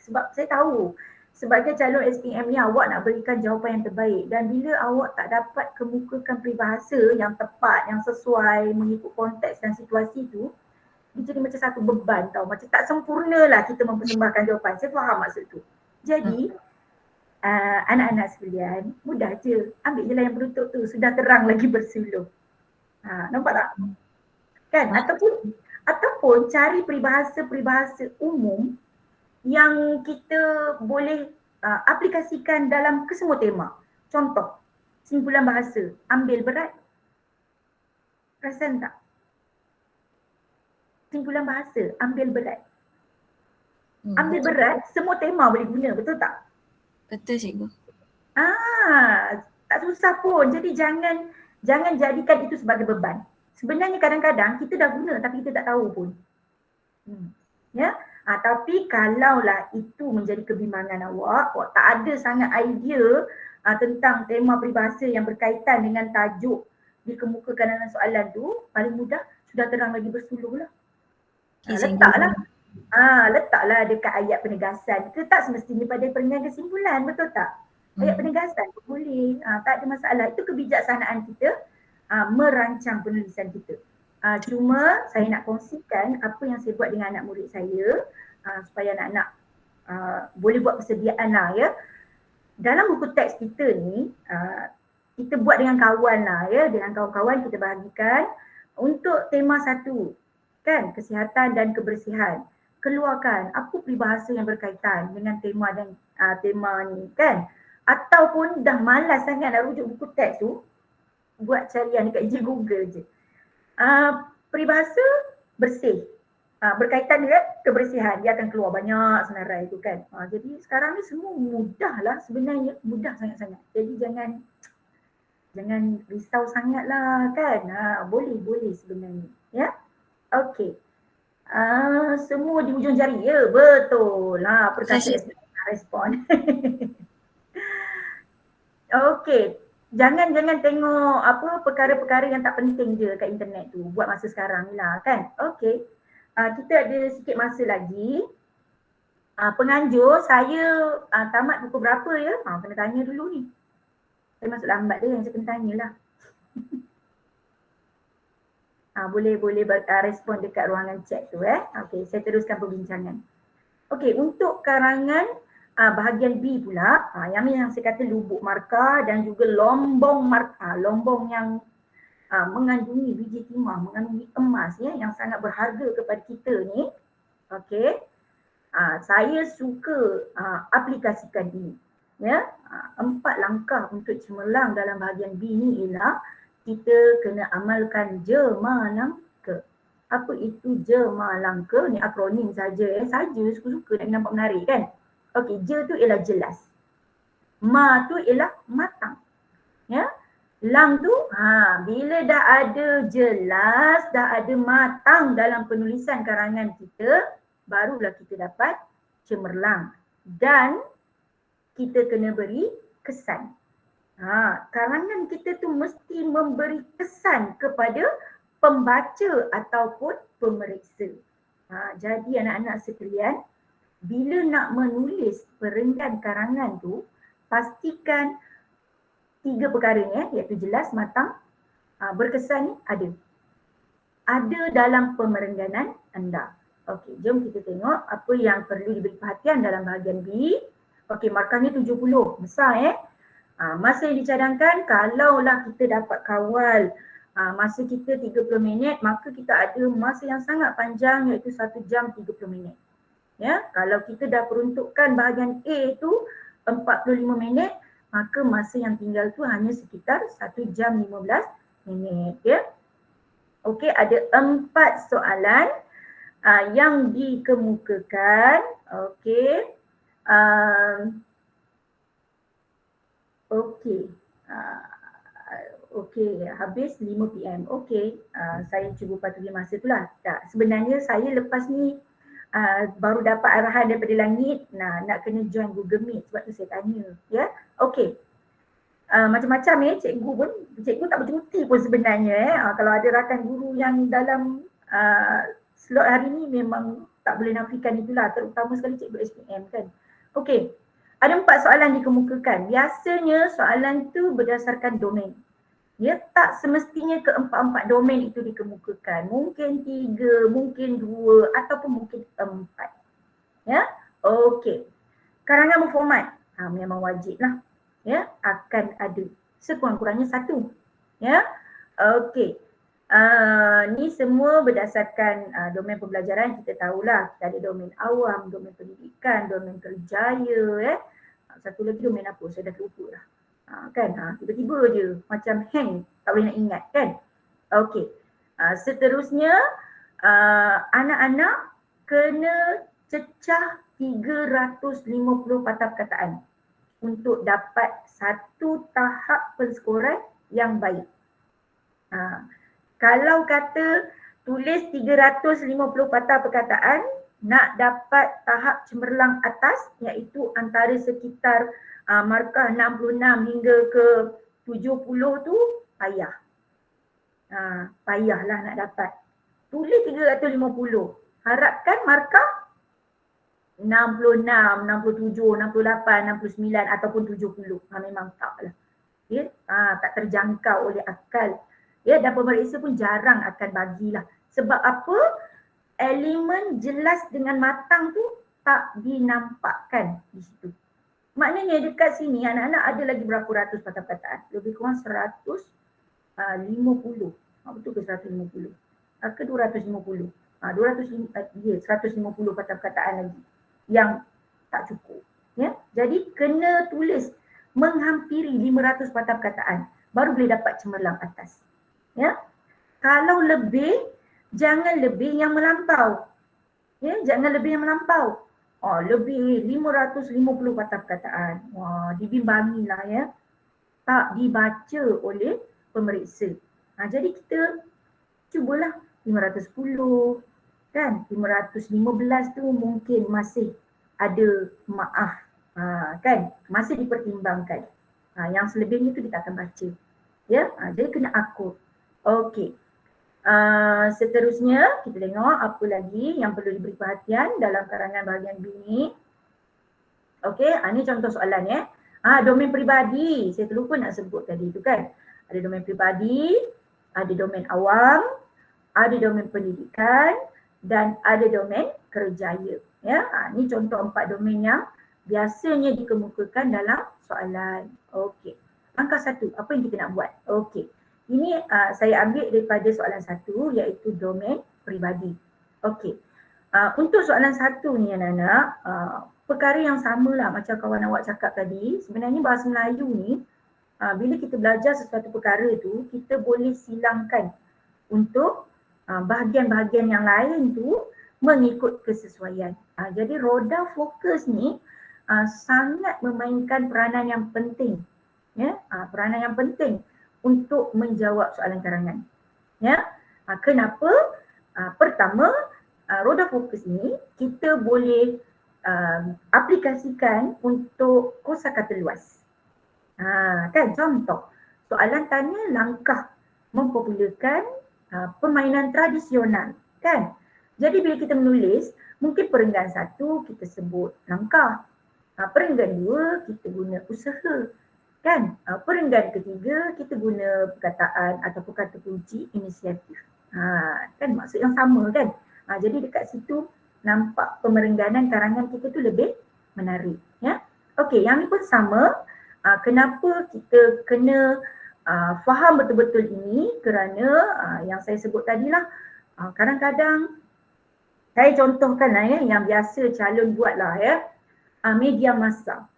sebab saya tahu sebagai calon SPM ni awak nak berikan jawapan yang terbaik, dan bila awak tak dapat kemukakan peribahasa yang tepat, yang sesuai mengikut konteks dan situasi tu, dia jadi macam satu beban tau, macam tak sempurna lah kita mempersembahkan jawapan. Saya faham maksud tu. Jadi anak-anak sekalian, mudah je, ambil je lah yang berutuk tu, sudah terang lagi bersuluh. Nampak tak? Kan? Ataupun cari peribahasa umum yang kita boleh aplikasikan dalam kesemua tema. Contoh, simpulan bahasa, ambil berat. Perasan tak? Simpulan bahasa, ambil berat. Ambil berat, semua tema boleh guna, betul tak? Betul cikgu. Tak susah pun. Jadi jangan jadikan itu sebagai beban. Sebenarnya kadang-kadang kita dah guna tapi kita tak tahu pun. Ya. Tapi kalaulah itu menjadi kebimbangan awak tak ada sangat idea tentang tema peribahasa yang berkaitan dengan tajuk dikemukakan dalam soalan tu, paling mudah sudah terang lagi bersuluh lah. Letaklah dekat ayat penegasan ke, tak semestinya pada peringatan kesimpulan, betul tak? Ayat penegasan pun boleh, tak ada masalah. Itu kebijaksanaan kita merancang penulisan kita. Cuma saya nak kongsikan apa yang saya buat dengan anak murid saya supaya anak-anak boleh buat persediaan lah ya. Dalam buku teks kita ni, kita buat dengan kawan lah ya, dengan kawan-kawan kita bahagikan untuk tema 1, kan, kesihatan dan kebersihan. Keluarkan apa peribahasa yang berkaitan dengan tema dan tema ni kan. Ataupun dah malas sangat nak rujuk buku teks tu, buat carian dekat Google je. Peribahasa bersih. berkaitan dengan kebersihan, dia akan keluar banyak senarai tu kan. Jadi sekarang ni semua mudah lah sebenarnya, mudah sangat-sangat. Jadi jangan risau sangat lah kan. Boleh sebenarnya. Ya. Okey. Semua di hujung jari. Ya, betul. Perkasa respon. Okey. Jangan tengok perkara-perkara yang tak penting je kat internet tu buat masa sekarang ni lah kan. Okey. Kita ada sikit masa lagi. Penganjur, saya tamat pukul berapa ya? Kena tanya dulu ni. Saya masuk lambat dia yang saya kena tanyalah. Boleh respon dekat ruangan chat tu Okey, saya teruskan perbincangan. Okey, untuk karangan bahagian B pula, yang saya kata lubuk markah dan juga lombong markah, lombong yang mengandungi biji timah, mengandungi emas yang sangat berharga kepada kita ni. Okey. Saya suka aplikasikan ini. Ya, 4 langkah untuk cemerlang dalam bahagian B ni ialah kita kena amalkan Jemalangka. Apa itu Jemalangka? Ni akronim saja saja suka-suka nak nampak menarik kan. Okey, je tu ialah jelas. Ma tu ialah matang. Ya. Lang tu bila dah ada jelas, dah ada matang dalam penulisan karangan kita, barulah kita dapat cemerlang. Dan kita kena beri kesan. Karangan kita tu mesti memberi kesan kepada pembaca ataupun pemeriksa. Jadi anak-anak sekalian, bila nak menulis perenggan karangan tu, pastikan 3 perkara ni iaitu jelas, matang, berkesan ni ada. Ada dalam pemerengganan anda. Okey, jom kita tengok apa yang perlu diberi perhatian dalam bahagian B. Okey, markahnya 70, besar masa yang dicadangkan, kalaulah kita dapat kawal masa kita 30 minit, maka kita ada masa yang sangat panjang iaitu 1 jam 30 minit. Ya, kalau kita dah peruntukkan bahagian A tu 45 minit, maka masa yang tinggal tu hanya sekitar 1 jam 15 minit ya. Okey, ada 4 soalan yang dikemukakan. Okey. Okey, habis 5 PM. Okey, saya cuba patuhi masa tu lah. Tak, sebenarnya saya lepas ni baru dapat arahan daripada langit, nak kena join Google Meet, sebab tu saya tanya ya. Okey. Macam-macam cikgu tak bercuti pun sebenarnya kalau ada rakan guru yang dalam slot hari ni memang tak boleh nafikan itulah, terutama sekali cikgu SPM kan. Okey. Ada 4 soalan dikemukakan. Biasanya soalan tu berdasarkan domain. Ya, tak semestinya ke-4 domain itu dikemukakan. Mungkin 3, mungkin 2 ataupun mungkin 4. Ya. Okey. Karangan berformat. Memang wajib lah. Ya, akan ada sekurang-kurangnya 1. Ya. Okey. Ni semua berdasarkan domain pembelajaran. Kita tahulah kita ada domain awam, domain pendidikan, domain kerjaya satu lagi domain apa, saya dah terlupa lah. Tiba-tiba je macam hang, tak boleh nak ingat kan. Okey. Seterusnya anak-anak kena cecah 350 patah perkataan untuk dapat 1 tahap penskoran yang baik. Kalau kata tulis 350 patah perkataan, nak dapat tahap cemerlang atas iaitu antara sekitar markah 66 hingga ke 70 tu payah. Payahlah nak dapat. Tulis 350. Harapkan markah 66, 67, 68, 69 ataupun 70. Memang tak lah. Ya? Tak terjangkau oleh akal. Ya, dan pemeriksa pun jarang akan bagilah. Sebab apa? Elemen jelas dengan matang tu tak dinampakkan di situ. Maknanya dekat sini anak-anak ada lagi berapa ratus patah perkataan? Lebih kurang 150. Betul ke 150? Ke 250? 150 patah perkataan lagi yang tak cukup. Ya? Jadi kena tulis menghampiri 500 patah perkataan baru boleh dapat cemerlang atas. Ya? Kalau lebih, jangan lebih yang melampau. Ya, jangan lebih yang melampau. Lebih 550 patah perkataan. Wah, dibimbangilah ya. Tak dibaca oleh pemeriksa. Jadi kita cubalah 510 kan, 515 tu mungkin masih ada maaf kan, masih dipertimbangkan. Yang selebihnya tu kita akan baca. Ya, jadi kena akur. Okey. Seterusnya kita tengok apa lagi yang perlu diberi perhatian dalam karangan bahagian B ni. Okey, ni contoh soalan ya. Domain peribadi, saya terlupa nak sebut tadi tu kan. Ada domain peribadi, ada domain awam, ada domain pendidikan dan ada domain kerjaya. Ya, ni contoh 4 domain yang biasanya dikemukakan dalam soalan. Okey. Angka 1, apa yang kita nak buat? Okey. Ini saya ambil daripada soalan 1 iaitu domain peribadi. Okey. Untuk soalan 1 ni anak-anak, perkara yang samalah macam kawan awak cakap tadi. Sebenarnya bahasa Melayu ni bila kita belajar sesuatu perkara tu, kita boleh silangkan untuk bahagian-bahagian yang lain tu mengikut kesesuaian. Jadi roda fokus ni sangat memainkan peranan yang penting. Ya, peranan yang penting untuk menjawab soalan karangan. Ya, kenapa? Pertama, roda fokus ni kita boleh aplikasikan untuk kosakata luas. Kan contoh, soalan tanya langkah mempopularkan permainan tradisional kan. Jadi bila kita menulis, mungkin perenggan 1 kita sebut langkah. Perenggan 2 kita guna usaha. Kan? Perenggan ketiga kita guna perkataan ataupun kata kunci inisiatif. Kan maksud yang sama kan. Jadi dekat situ nampak pemerengganan karangan kita tu lebih menarik. Ya. Okey, yang ni pun sama. Kenapa kita kena faham betul-betul ini? Kerana yang saya sebut tadilah, kadang-kadang saya contohkan lah ya, yang biasa calon buatlah ya, media massa.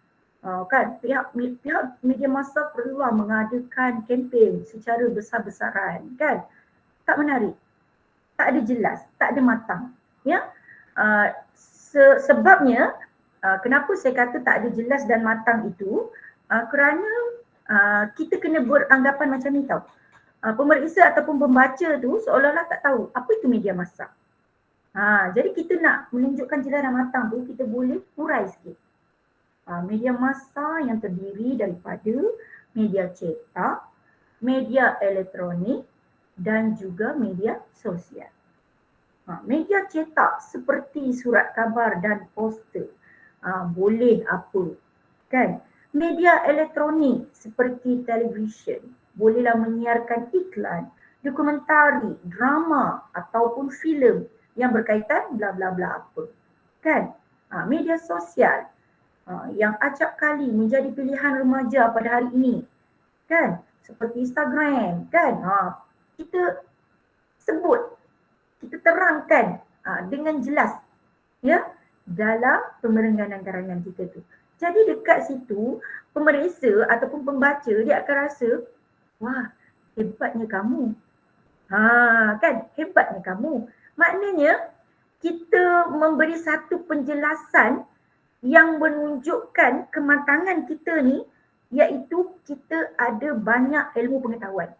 Kan pihak media massa perlu mengadakan kempen secara besar-besaran kan. Tak menarik, tak ada jelas, tak ada matang. Ya. Sebabnya kenapa saya kata tak ada jelas dan matang itu, kerana kita kena beranggapan macam ni tau. Pemeriksa ataupun pembaca tu seolah-olah tak tahu apa itu media massa. Jadi kita nak menunjukkan jelas dan matang tu, kita boleh urai sikit. Media massa yang terdiri daripada media cetak, media elektronik dan juga media sosial. Media cetak seperti surat khabar dan poster, boleh apa kan. Media elektronik seperti televisyen, bolehlah menyiarkan iklan, dokumentari, drama ataupun filem yang berkaitan bla bla bla apa kan. Media sosial yang acap kali menjadi pilihan remaja pada hari ini kan, seperti Instagram kan. Kita sebut, kita terangkan dengan jelas ya dalam pemerengganan karangan kita tu. Jadi dekat situ pemeriksa ataupun pembaca dia akan rasa, wah, hebatnya kamu. Kan, hebatnya kamu. Maknanya kita memberi satu penjelasan yang menunjukkan kematangan kita ni, iaitu kita ada banyak ilmu pengetahuan.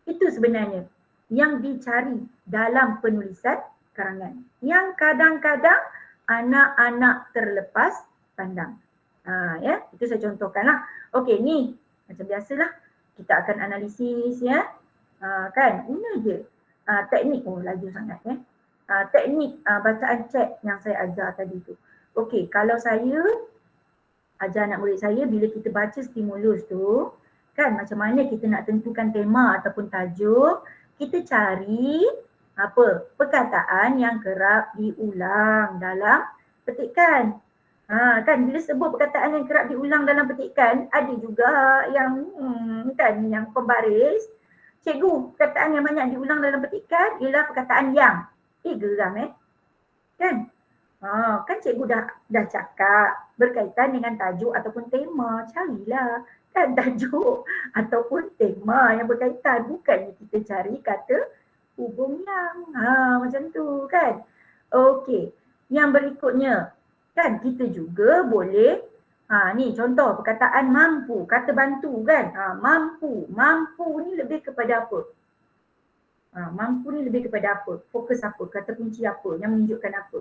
Itu sebenarnya yang dicari dalam penulisan karangan, yang kadang-kadang anak-anak terlepas pandang. Ya, itu saya contohkanlah. Okey, ni macam biasalah kita akan analisis ya. Kan, guna je teknik, laju sangat ya. Teknik bacaan cek yang saya ajar tadi tu. Okey, kalau saya ajar anak murid saya, bila kita baca stimulus tu kan, macam mana kita nak tentukan tema ataupun tajuk, kita cari apa? Perkataan yang kerap diulang dalam petikan. Kan bila sebut perkataan yang kerap diulang dalam petikan, ada juga yang kan yang pembaris, cikgu, perkataan yang banyak diulang dalam petikan ialah perkataan yang. Geram kan? Kan cikgu dah cakap berkaitan dengan tajuk ataupun tema, carilah kan tajuk ataupun tema yang berkaitan, bukannya kita cari kata hubung yang macam tu kan. Okey. Yang berikutnya, kan kita juga boleh ni contoh perkataan mampu, kata bantu kan. Mampu. Mampu ni lebih kepada apa? Mampu ni lebih kepada apa? Fokus apa? Kata kunci apa? Yang menunjukkan apa?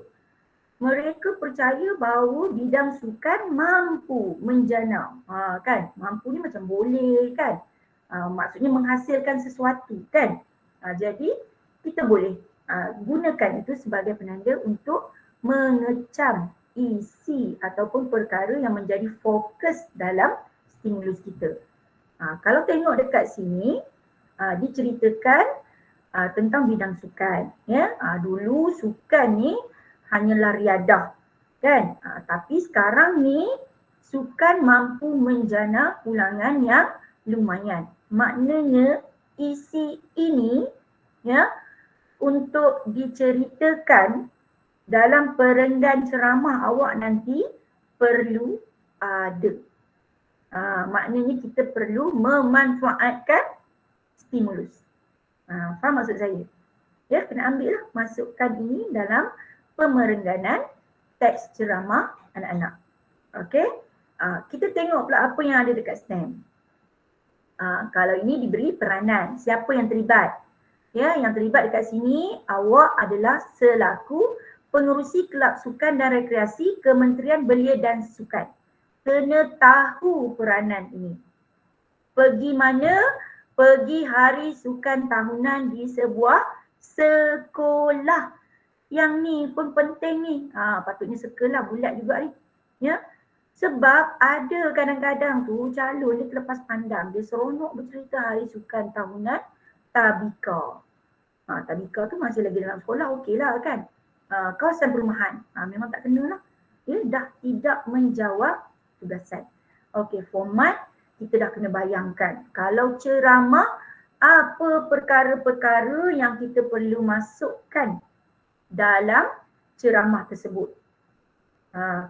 Mereka percaya bahawa bidang sukan mampu menjana. Kan? Mampu ni macam boleh kan? Maksudnya menghasilkan sesuatu kan? Jadi kita boleh gunakan itu sebagai penanda untuk mengecam isi ataupun perkara yang menjadi fokus dalam stimulus kita. Kalau tengok dekat sini diceritakan tentang bidang sukan. Ya, dulu sukan ni hanyalah riadah kan. Tapi sekarang ni sukan mampu menjana pulangan yang lumayan. Maknanya isi ini ya untuk diceritakan dalam perenggan ceramah awak nanti perlu ada. Maknanya kita perlu memanfaatkan stimulus. Faham maksud saya? Ya, kena ambil lah masukkan ini dalam pemerengganan teks ceramah anak-anak. Okey? Kita tengok pula apa yang ada dekat STEM. Kalau ini diberi peranan, siapa yang terlibat? Ya, yang terlibat dekat sini awak adalah selaku pengerusi kelab sukan dan rekreasi Kementerian Belia dan Sukan. Kena tahu peranan ini. Pergi mana? Pergi hari sukan tahunan di sebuah sekolah. Yang ni pun penting ni. Patutnya sekolah bulat juga ni. Ya. Sebab ada kadang-kadang tu calon ni terlepas pandang. Dia seronok bercerita hari sukan tahunan Tabika. Tabika tu masih lagi dalam sekolah, okey lah kan. Kawasan perumahan, memang tak kena lah. Dia dah tidak menjawab tugasan. Okey, format kita dah kena bayangkan. Kalau ceramah, apa perkara-perkara yang kita perlu masukkan dalam ceramah tersebut.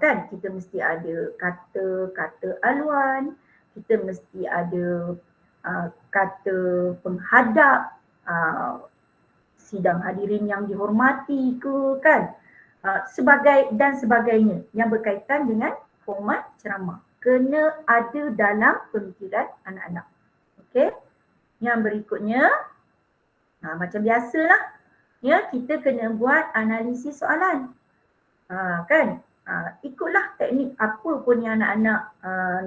Kan kita mesti ada kata-kata aluan, kita mesti ada kata penghadap, sidang hadirin yang dihormati ke kan, sebagai dan sebagainya yang berkaitan dengan format ceramah. Kena ada dalam pemikiran anak-anak. Okey. Yang berikutnya, macam biasalah, ya, kita kena buat analisis soalan. Kan? Ikutlah teknik apa pun yang anak-anak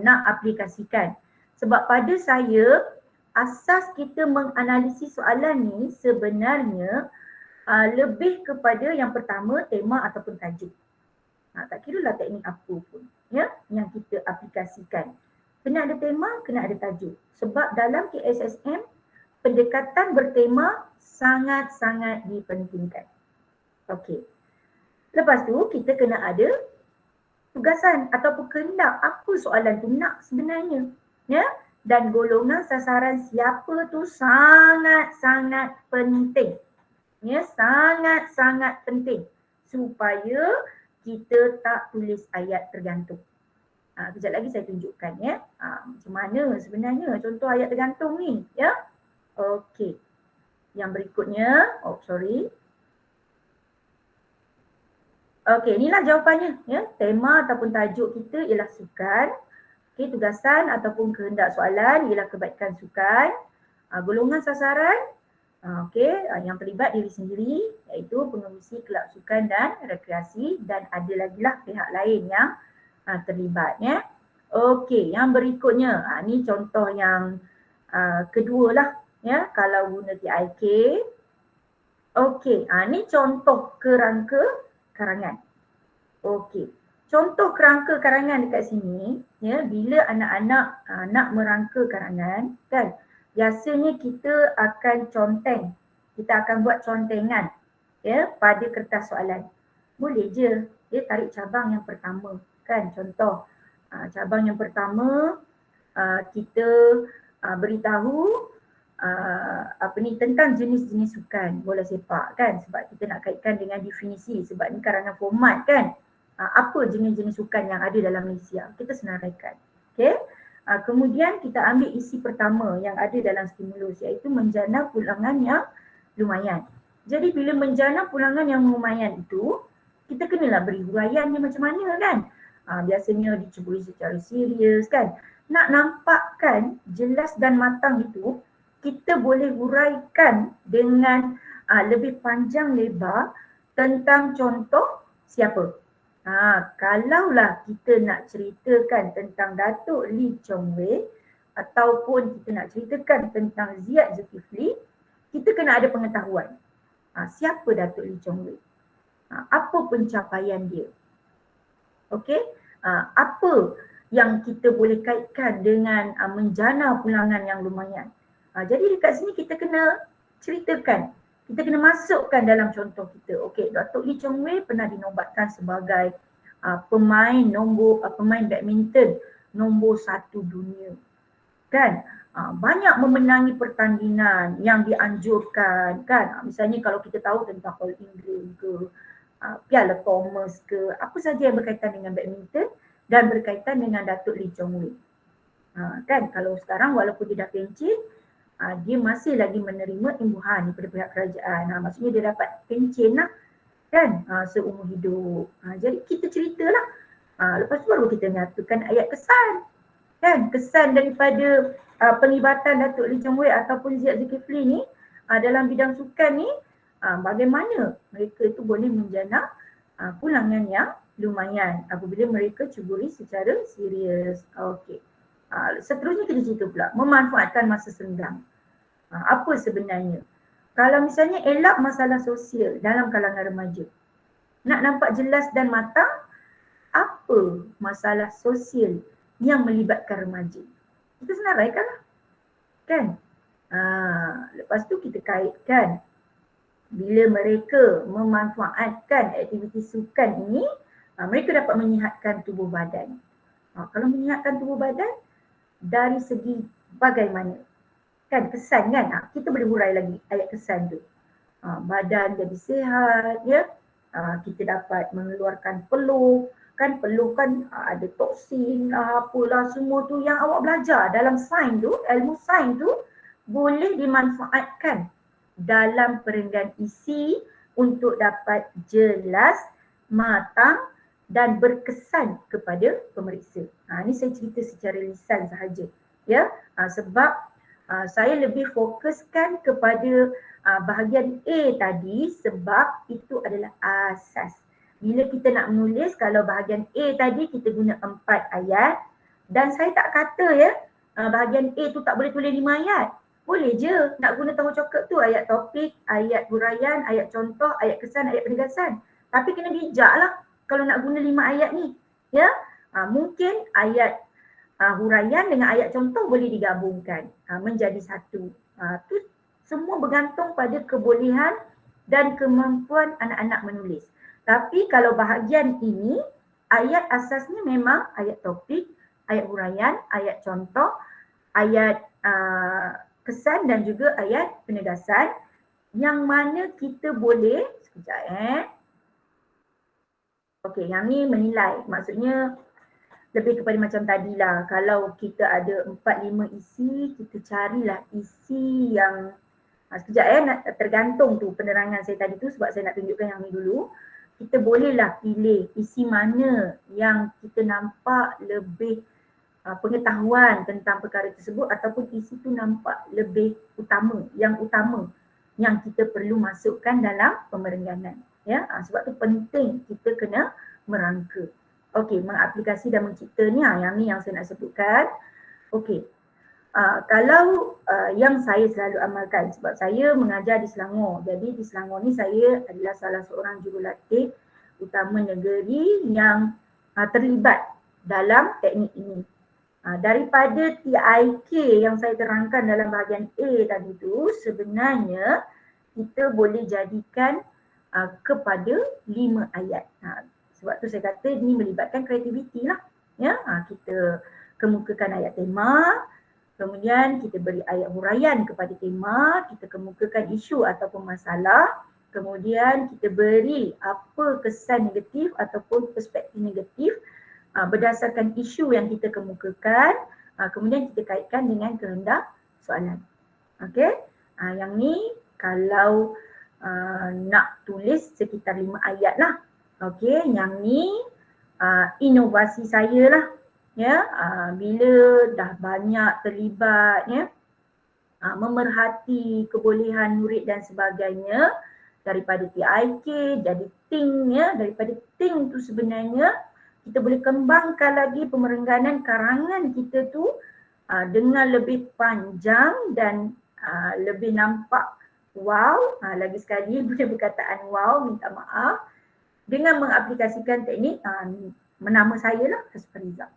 nak aplikasikan. Sebab pada saya, asas kita menganalisis soalan ni sebenarnya lebih kepada yang pertama tema ataupun tajuk. Tak kira lah teknik apa pun ya yang kita aplikasikan. Kena ada tema, kena ada tajuk. Sebab dalam KSSM pendekatan bertema sangat-sangat dipentingkan. Okey. Lepas tu kita kena ada tugasan ataupun kehendak apa soalan tu nak sebenarnya. Ya? Dan golongan sasaran siapa tu sangat-sangat penting. Ya, sangat-sangat penting supaya kita tak tulis ayat tergantung. Kejap lagi saya tunjukkan ya. Macam mana sebenarnya contoh ayat tergantung ni ya. Okey. Yang berikutnya, Okey, inilah jawapannya ya. Tema ataupun tajuk kita ialah sukan. Okey, tugasan ataupun kehendak soalan ialah kebaikan sukan. Golongan sasaran yang terlibat diri sendiri iaitu pengerusi kelab sukan dan rekreasi, dan ada lagi lah pihak lain yang terlibat ya. Okey, yang berikutnya ni contoh yang kedua lah ya kalau guna TIK. Okey, ni contoh kerangka karangan. Okey. Contoh kerangka karangan dekat sini ya, bila anak-anak nak merangka karangan kan, biasanya kita akan conteng. Kita akan buat contengan ya pada kertas soalan. Boleh je dia tarik cabang yang pertama kan. Contoh cabang yang pertama kita beritahu tentang jenis-jenis sukan bola sepak kan, sebab kita nak kaitkan dengan definisi, sebab ni karangan format kan. Apa jenis-jenis sukan yang ada dalam Malaysia, kita senaraikan. Okey. Kemudian kita ambil isi pertama yang ada dalam stimulus iaitu menjana pulangan yang lumayan. Jadi bila menjana pulangan yang lumayan itu, kita kenalah beri huraian dia macam mana kan. Biasanya diceburi secara serius kan. Nak nampakkan jelas dan matang itu, kita boleh huraikan dengan lebih panjang lebar tentang contoh siapa. Kalaulah kita nak ceritakan tentang Datuk Lee Chong Wei ataupun kita nak ceritakan tentang Ziyad Zulkifli, kita kena ada pengetahuan. Siapa Datuk Lee Chong Wei? Apa pencapaian dia? Okey? Apa yang kita boleh kaitkan dengan menjana pulangan yang lumayan? Jadi dekat sini kita kena ceritakan. Kita kena masukkan dalam contoh kita. Okey, Datuk Lee Chong Wei pernah dinobatkan sebagai pemain badminton nombor 1 dunia. Kan? Banyak memenangi pertandingan yang dianjurkan kan. Misalnya kalau kita tahu tentang All England ke, Piala Thomas ke, apa saja yang berkaitan dengan badminton dan berkaitan dengan Datuk Lee Chong Wei. Kan kalau sekarang walaupun dia dah pencen, dia masih lagi menerima imbuhan daripada pihak kerajaan. Maksudnya dia dapat pencen lah kan seumur hidup. Jadi kita ceritalah. Lepas tu baru kita nyatakan ayat kesan. Kan kesan daripada penglibatan Datuk Lee Chong Wei ataupun Ziyad Zulkifli ni dalam bidang sukan ni, bagaimana mereka itu boleh menjana pulangan yang lumayan apabila mereka ceburi secara serius. Okey. Seterusnya kita cerita pula memanfaatkan masa senggang. Apa sebenarnya? Kalau misalnya elak masalah sosial dalam kalangan remaja, nak nampak jelas dan matang apa masalah sosial yang melibatkan remaja. Kita senaraikanlah. Kan? Lepas tu kita kaitkan bila mereka memanfaatkan aktiviti sukan ini, mereka dapat menyihatkan tubuh badan. Kalau menyihatkan tubuh badan dari segi bagaimana? Kan kesan kan? Kita boleh hurai lagi ayat kesan tu. Badan jadi sihat, ya. Kita dapat mengeluarkan peluh. Kan peluh kan ada toksin lah, apalah semua tu yang awak belajar dalam sains tu, ilmu sains tu boleh dimanfaatkan dalam perenggan isi untuk dapat jelas, matang dan berkesan kepada pemeriksa. Ini saya cerita secara lisan sahaja, ya. Sebab saya lebih fokuskan kepada bahagian A tadi sebab itu adalah asas. Bila kita nak menulis, kalau bahagian A tadi kita guna 4 ayat dan saya tak kata ya bahagian A tu tak boleh tulis 5 ayat. Boleh je nak guna tahu coklat tu ayat topik, ayat huraian, ayat contoh, ayat kesan, ayat penegasan. Tapi kena bijak lah kalau nak guna 5 ayat ni. Ya, mungkin ayat huraian dengan ayat contoh boleh digabungkan menjadi satu. Tu semua bergantung pada kebolehan dan kemampuan anak-anak menulis. Tapi kalau bahagian ini, ayat asasnya memang ayat topik, ayat huraian, ayat contoh, ayat kesan dan juga ayat penegasan yang mana kita boleh, sekejap okey, yang ni menilai, maksudnya lebih kepada macam tadilah, kalau kita ada 4-5 isi, kita carilah isi yang sekejap tergantung tu penerangan saya tadi tu sebab saya nak tunjukkan yang ni dulu. Kita bolehlah pilih isi mana yang kita nampak lebih pengetahuan tentang perkara tersebut ataupun isi tu nampak lebih utama yang kita perlu masukkan dalam pemerengganan. Ya, sebab tu penting kita kena merangka. Okey, mengaplikasi dan mencipta ni yang ni yang saya nak sebutkan. Okey. Kalau yang saya selalu amalkan sebab saya mengajar di Selangor. Jadi di Selangor ni saya adalah salah seorang jurulatih utama negeri yang terlibat dalam teknik ini. Daripada TIK yang saya terangkan dalam bahagian A tadi tu, sebenarnya kita boleh jadikan kepada 5 ayat. Sebab tu saya kata ini melibatkan kreativiti lah. Ya, kita kemukakan ayat tema, kemudian kita beri ayat huraian kepada tema, kita kemukakan isu ataupun masalah, kemudian kita beri apa kesan negatif ataupun perspektif negatif berdasarkan isu yang kita kemukakan, kemudian kita kaitkan dengan kehendak soalan. Okey, yang ni kalau nak tulis sekitar 5 ayat lah. Okey, yang ni inovasi saya lah. Ya, bila dah banyak terlibat ya, memerhati kebolehan murid dan sebagainya, daripada TIK jadi Think ya, daripada Think tu sebenarnya kita boleh kembangkan lagi pemerengganan karangan kita tu dengan lebih panjang dan lebih nampak wow. Lagi sekali boleh berkataan wow, minta maaf, dengan mengaplikasikan teknik menama saya lah, Hasfariza.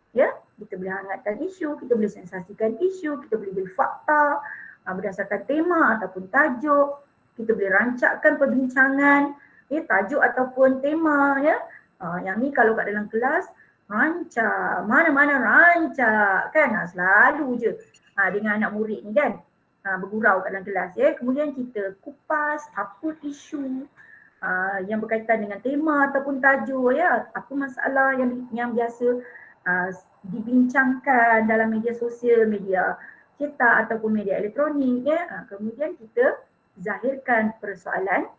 Ya, kita boleh hangatkan isu, kita boleh sensasikan isu, kita boleh beri fakta berdasarkan tema ataupun tajuk, kita boleh rancakkan perbincangan, ya, tajuk ataupun tema ya. Yang ni kalau kat dalam kelas rancak, mana-mana rancak kan, selalu je dengan anak murid ni kan bergurau kat dalam kelas ya. Kemudian kita kupas apa isu yang berkaitan dengan tema ataupun tajuk ya, apa masalah yang biasa dibincangkan dalam media sosial, media cetak ataupun media elektronik ya. Kemudian kita zahirkan persoalan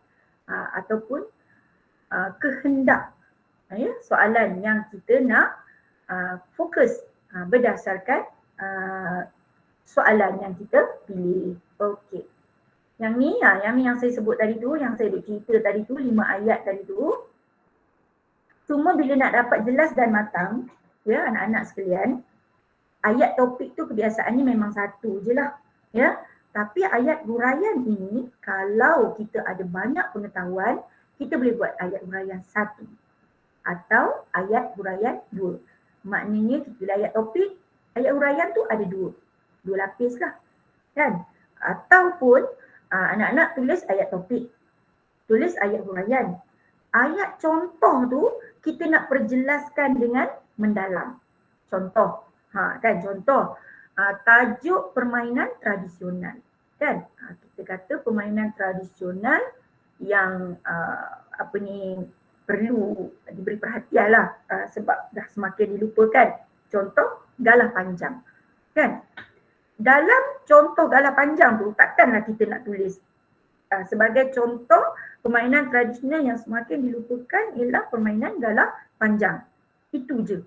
ataupun kehendak ya, soalan yang kita nak fokus berdasarkan soalan yang kita pilih. Okey. Yang ni yang saya sebut tadi tu, yang saya duk cerita tadi tu, 5 ayat tadi tu. Cuma bila nak dapat jelas dan matang, ya anak-anak sekalian, ayat topik tu kebiasaannya memang satu je lah. Ya. Tapi ayat huraian ini, kalau kita ada banyak pengetahuan, kita boleh buat ayat huraian 1 atau ayat huraian 2. Maknanya bila ayat topik, ayat huraian tu ada 2 lapis lah kan. Ataupun anak-anak tulis ayat topik, tulis ayat huraian. Ayat contoh tu kita nak perjelaskan dengan mendalam. Contoh, kan contoh tajuk permainan tradisional kan. Kita kata permainan tradisional yang perlu diberi perhatian lah sebab dah semakin dilupakan. Contoh galah panjang kan. Dalam contoh galah panjang tu takkanlah kita nak tulis sebagai contoh permainan tradisional yang semakin dilupakan ialah permainan galah panjang. Itu je.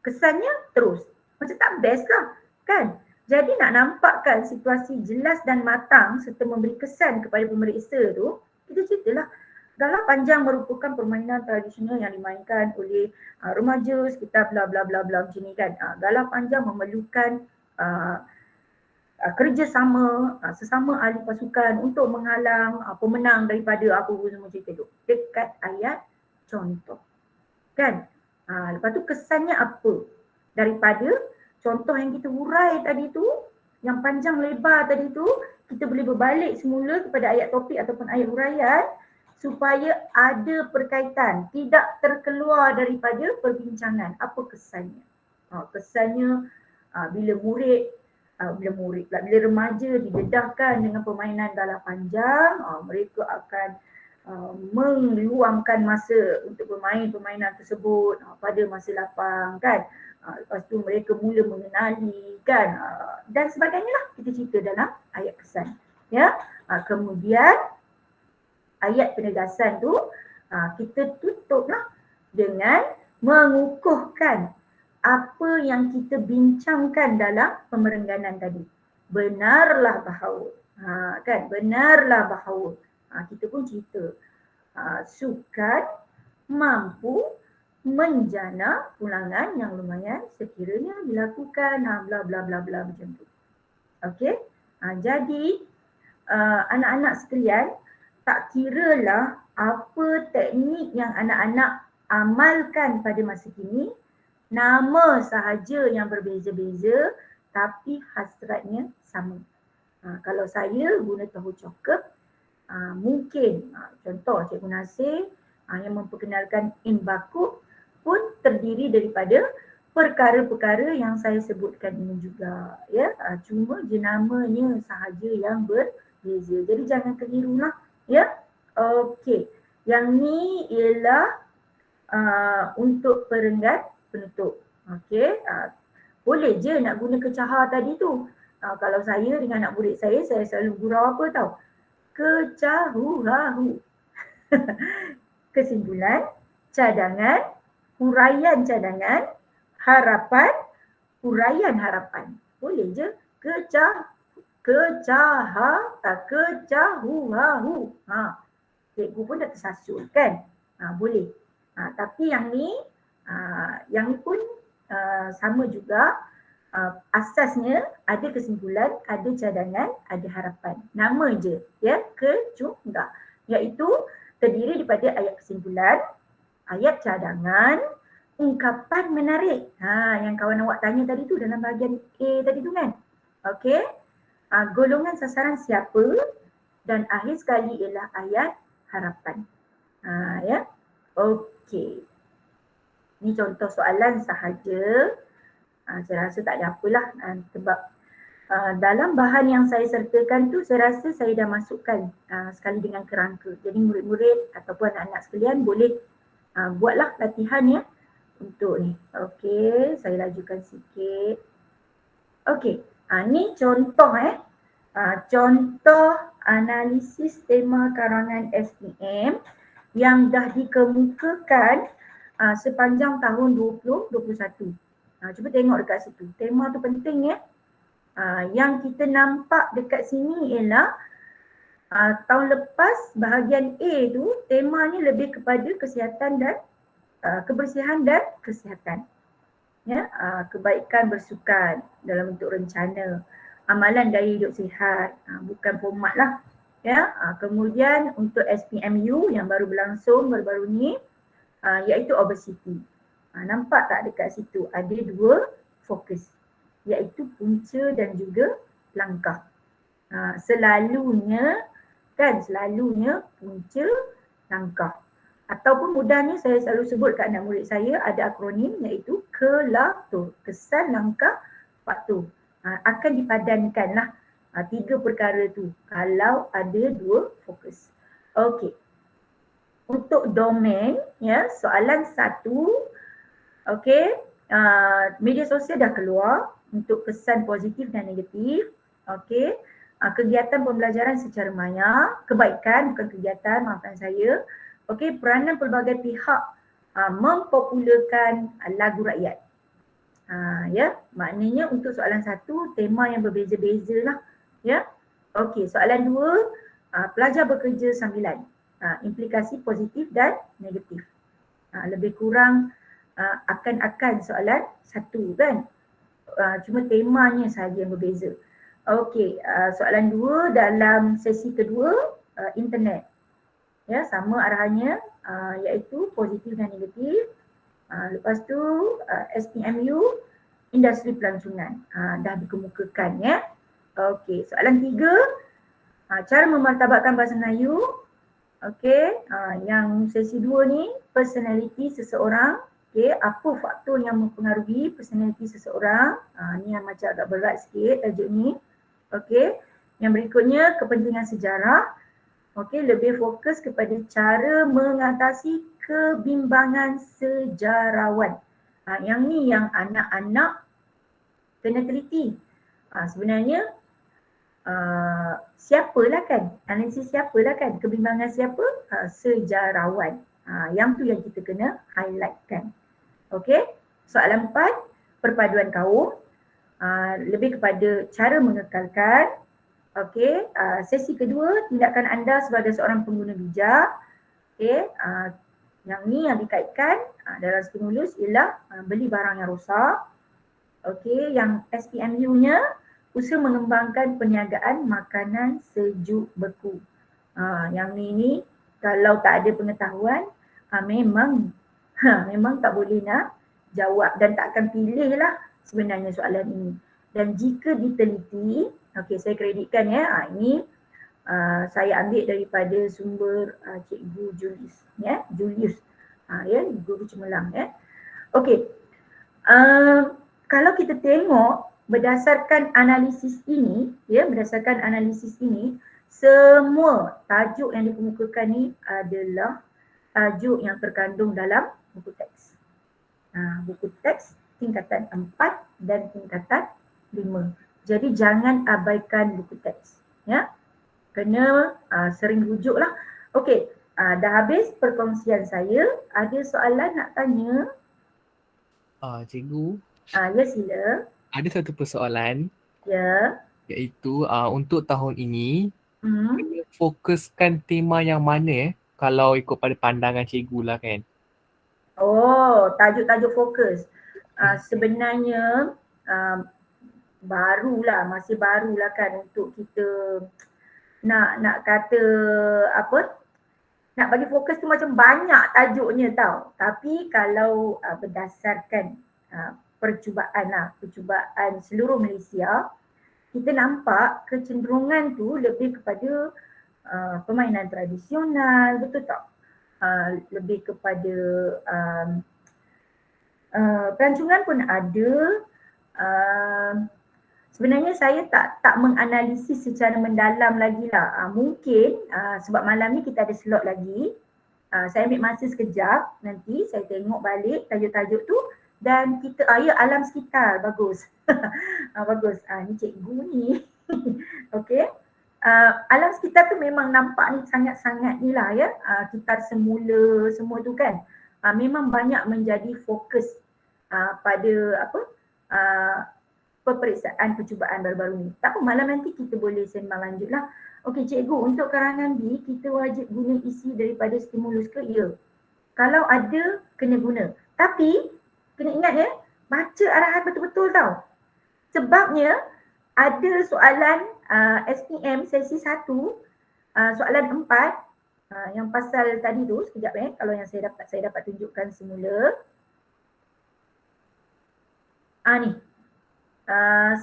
Kesannya terus. Macam tak best lah kan. Jadi nak nampakkan situasi jelas dan matang serta memberi kesan kepada pemeriksa tu, kita ceritalah galah panjang merupakan permainan tradisional yang dimainkan oleh remaja sekitar bla bla bla bla macam ni kan. Galah panjang memerlukan kerjasama sesama ahli pasukan untuk menghalang pemenang daripada apa semua cerita tu dekat ayat contoh kan. Lepas tu kesannya apa daripada contoh yang kita hurai tadi tu, yang panjang lebar tadi tu, kita boleh berbalik semula kepada ayat topik ataupun ayat huraian supaya ada perkaitan, tidak terkeluar daripada perbincangan. Apa kesannya? Kesannya bila remaja didedahkan dengan permainan galah panjang, mereka akan meluangkan masa untuk bermain permainan tersebut pada masa lapang kan. Lepas tu mereka mula mengenali kan, dan sebagainya lah kita cerita dalam ayat kesan ya. Kemudian ayat penegasan tu kita tutuplah dengan mengukuhkan apa yang kita bincangkan dalam pemerengganan tadi. Benarlah bahawa kan, benarlah bahawa kita pun cerita sukan mampu menjana pulangan yang lumayan sekiranya dilakukan bla bla bla bla macam tu. Okey. Jadi anak-anak sekalian, tak kiralah apa teknik yang anak-anak amalkan pada masa kini, nama sahaja yang berbeza-beza tapi hasratnya sama. Kalau saya guna tahu cokep, mungkin contoh Cikgu Nasir yang memperkenalkan Inbakub pun terdiri daripada perkara-perkara yang saya sebutkan ini juga ya. Cuma jenamanya sahaja yang berbeza. Jadi jangan kelirulah ya. Okey. Yang ni ialah untuk perenggan penutup. Okey. Boleh je nak guna kecaha tadi tu. Kalau saya dengan anak murid saya selalu gurau apa tau? kecahu-hahu. Kesimpulan, cadangan, huraian cadangan, harapan, huraian harapan. Boleh je. Kecahu-hahu. Cikgu pun dah tersasul kan? Boleh. Tapi yang ni pun sama juga. Asasnya ada kesimpulan, ada cadangan, ada harapan. Nama je, ya, kecunggah. Iaitu terdiri daripada ayat kesimpulan, ayat cadangan, ungkapan menarik. Yang kawan awak tanya tadi tu dalam bahagian A tadi tu kan? Okey. Golongan sasaran siapa, dan akhir sekali ialah ayat harapan. Ya. Okey. Ini contoh soalan sahaja. Saya rasa tak ada apalah sebab dalam bahan yang saya sertakan tu saya rasa saya dah masukkan sekali dengan kerangka. Jadi murid-murid ataupun anak-anak sekalian boleh buatlah latihan ya untuk ni. Okey, saya lajukan sikit. Okey, ni contoh contoh analisis tema karangan SPM yang dah dikemukakan sepanjang tahun 2021. Cuba tengok dekat situ. Tema tu penting ya. Yang kita nampak dekat sini ialah tahun lepas bahagian A tu temanya lebih kepada kesihatan dan kebersihan dan kesihatan. Ya, kebaikan bersukan dalam bentuk rencana, amalan gaya hidup sihat, bukan format lah. Ya, kemudian untuk SPMU yang baru berlangsung baru-baru ni iaitu obesity. Nampak tak dekat situ ada dua fokus iaitu punca dan juga langkah. Selalunya punca langkah. Ataupun mudahnya saya selalu sebut kat anak murid saya ada akronim iaitu KLAFTOR, kesan langkah faktor. Akan dipadankan lah tiga perkara tu kalau ada dua fokus. Okey. Untuk domain ya, soalan 1. Okey, media sosial dah keluar untuk kesan positif dan negatif. Okey, kegiatan pembelajaran secara maya, kebaikan bukan kegiatan, maafkan saya. Okey, peranan pelbagai pihak mempopularkan lagu rakyat. Ya, maknanya untuk soalan 1 tema yang berbeza-beza lah. Ya, okey, soalan 2 pelajar bekerja sambilan, implikasi positif dan negatif. Lebih kurang akan soalan 1 kan. Cuma temanya sahaja yang berbeza. Okey, soalan 2 dalam sesi kedua internet. Ya, sama arahannya iaitu positif dan negatif. Lepas tu SPMU industri pelancongan dah dikemukakan ya. Okey, soalan 3 cara memartabatkan bahasa Melayu. Okey, yang sesi 2 ni personality seseorang. Okey, apa faktor yang mempengaruhi personality seseorang? Ni yang macam agak berat sikit tajuk ni. Okey, yang berikutnya kepentingan sejarah. Okey, lebih fokus kepada cara mengatasi kebimbangan sejarawan. Yang ni yang anak-anak kena teliti. Sebenarnya siapalah kan? Analisis siapalah kan? Kebimbangan siapa? Sejarawan. Yang tu yang kita kena highlightkan. Okey, soalan 4, perpaduan kaum. Lebih kepada cara mengekalkan. Okey, sesi kedua, tindakan anda sebagai seorang pengguna bijak. Okey, yang ni yang dikaitkan dalam stimulus ialah beli barang yang rosak. Okey, yang SPMU-nya usaha mengembangkan perniagaan makanan sejuk beku. Yang ni kalau tak ada pengetahuan memang tak boleh nak jawab dan tak akan pilih lah sebenarnya soalan ini. Dan jika diteliti, okey saya kreditkan ya, ini saya ambil daripada sumber Cikgu Julius ya, guru cemerlang ya. Okey. Kalau kita tengok berdasarkan analisis ini semua tajuk yang dikemukakan ni adalah tajuk yang terkandung dalam buku teks. Buku teks tingkatan 4 dan tingkatan 5. Jadi jangan abaikan buku teks ya. kena sering rujuk lah. Okey, dah habis perkongsian saya. Ada soalan nak tanya? Cikgu, Ya sila. ada satu persoalan Ya. iaitu untuk tahun ini Hmm. kena fokuskan tema yang mana kalau ikut pada pandangan cikgu lah kan? Oh, tajuk-tajuk fokus. Sebenarnya masih barulah kan untuk kita nak kata apa? Nak bagi fokus tu macam banyak tajuknya tau. Tapi kalau berdasarkan percubaan seluruh Malaysia, kita nampak kecenderungan tu lebih kepada permainan tradisional, betul tak? Lebih kepada pelancongan pun ada. Sebenarnya saya tak menganalisis secara mendalam lagi lah. Mungkin sebab malam ni kita ada slot lagi. Saya ambil masa sekejap, nanti saya tengok balik tajuk-tajuk tu dan kita, ya alam sekitar, bagus. Bagus, ni cikgu ni. Okey. Alam sekitar tu memang nampak ni sangat-sangat ni lah ya. Kitar semula semua tu kan. Memang banyak menjadi fokus pada peperiksaan percubaan baru-baru ni. Tak apa, malam nanti kita boleh sembang lanjut lah. Okey cikgu, untuk karangan B kita wajib guna isi daripada stimulus ke? Ya. Kalau ada, kena guna. Tapi, kena ingat ya, baca arahan betul-betul tau. Sebabnya, ada soalan SPM sesi 1, soalan 4, yang pasal tadi tu, sekejap kalau yang saya dapat tunjukkan semula. Ni.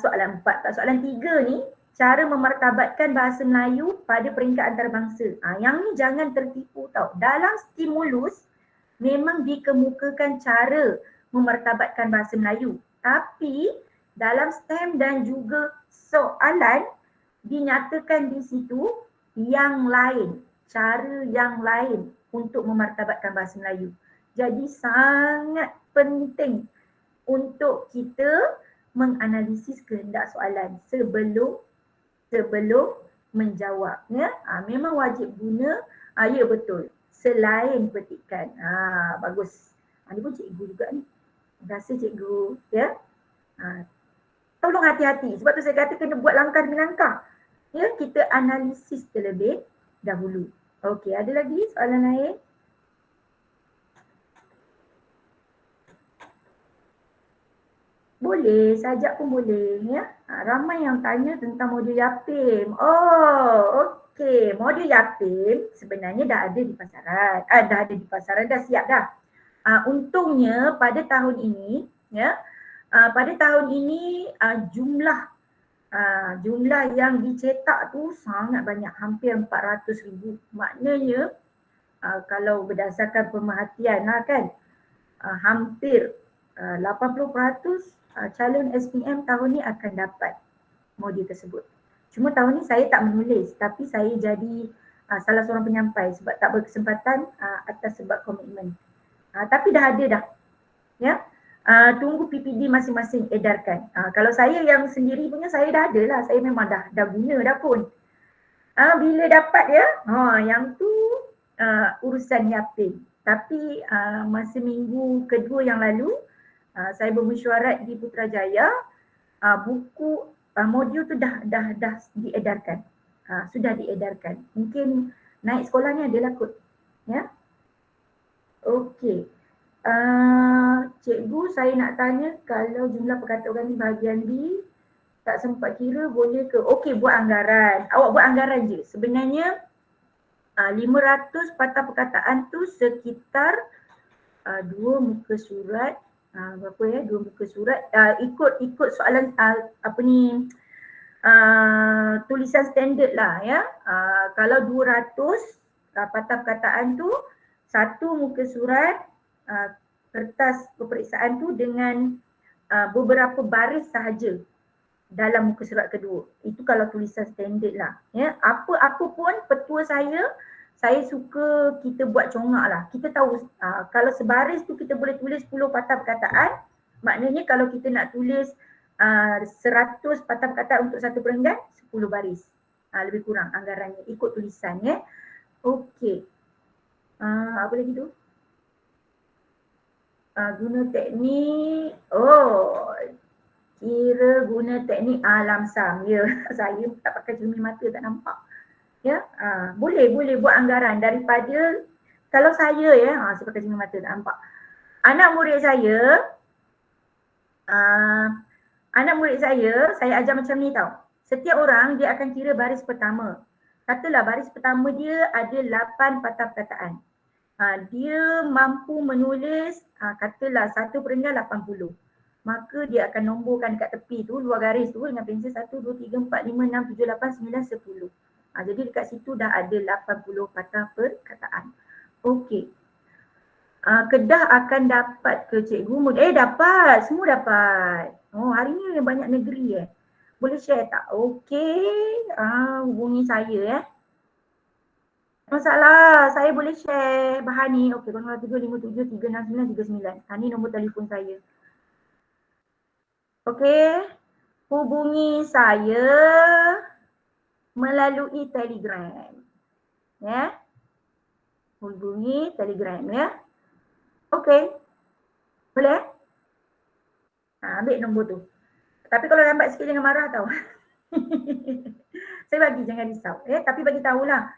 Soalan 4, soalan 3 ni, cara memartabatkan bahasa Melayu pada peringkat antarabangsa. Yang ni jangan tertipu tau. Dalam stimulus memang dikemukakan cara memartabatkan bahasa Melayu. Tapi dalam STEM dan juga soalan dinyatakan di situ yang lain, cara yang lain untuk memartabatkan bahasa Melayu. Jadi sangat penting untuk kita menganalisis kehendak soalan sebelum menjawabnya. Memang wajib guna, ya betul, selain petikan. Bagus. Ni pun cikgu juga ni. Terima kasih cikgu. Ya. Tolong hati-hati. Sebab tu saya kata kena buat langkah demi langkah. Ya, kita analisis terlebih dahulu. Okey, ada lagi soalan lain? Boleh, sajak pun boleh ya. Ramai yang tanya tentang modul Yapim. Oh, okey. Modul Yapim sebenarnya dah ada di pasaran. Dah siap dah. Untungnya pada tahun ini ya, jumlah yang dicetak tu sangat banyak, hampir 400,000. Maknanya kalau berdasarkan pemerhatian kan, hampir 80% calon SPM tahun ni akan dapat modul tersebut. Cuma tahun ni saya tak menulis, tapi saya jadi salah seorang penyampai sebab tak berkesempatan atas sebab komitmen. Tapi dah ada dah. Ya. Tunggu PPD masing-masing edarkan. Kalau saya yang sendiri punya saya dah ada lah. Saya memang dah guna dah pun. Bila dapat ya, yang tu urusan Yapim. Tapi masa minggu kedua yang lalu, saya bermesyuarat di Putrajaya, buku modul tu dah diedarkan. Sudah diedarkan. Mungkin naik sekolahnya adalah kot. Ya. Okey. Cikgu, saya nak tanya kalau jumlah perkataan organik bahagian B tak sempat kira boleh ke? Okey, buat anggaran. Awak buat anggaran je. Sebenarnya 500 patah perkataan tu sekitar 2 muka surat. Berapa ya? 2 muka surat. Ikut soalan tulisan standard lah ya. Kalau 200 patah perkataan tu, 1 muka surat, kertas peperiksaan tu dengan beberapa baris sahaja dalam muka surat kedua. Itu kalau tulisan standard lah. Ya. Apa pun petua saya suka kita buat congak lah. Kita tahu kalau sebaris tu kita boleh tulis 10 patah perkataan, maknanya kalau kita nak tulis 100 patah perkataan untuk satu perenggan, 10 baris. lebih kurang anggarannya ikut tulisannya. Okey. Apa lagi tu? Guna teknik, kira guna teknik lamsam. Ya, saya tak pakai cermin mata tak nampak. Ya, boleh buat anggaran daripada, kalau saya saya pakai cermin mata tak nampak. Anak murid saya ajar macam ni tau. Setiap orang dia akan kira baris pertama. Katalah baris pertama dia ada 8 patah perkataan. Dia mampu menulis katalah 1/80. Maka dia akan nomborkan dekat tepi tu, luar garis tu dengan pensel 1, 2, 3, 4, 5, 6, 7, 8, 9, 10. Jadi dekat situ dah ada 80 patah perkataan. Okey. Kedah akan dapat ke cikgu? Dapat, semua dapat. Hari ni banyak negeri Boleh share tak? Okey, hubungi saya masalah, saya boleh share bahan ni. Okey, 0357369369. Ni nombor telefon saya. Okey, hubungi saya melalui Telegram. Ya. Hubungi Telegram ya. Okey. Boleh? Ambil nombor tu. Tapi kalau lambat sikit jangan marah tau. Saya bagi, jangan risau. Tapi bagi tahulah.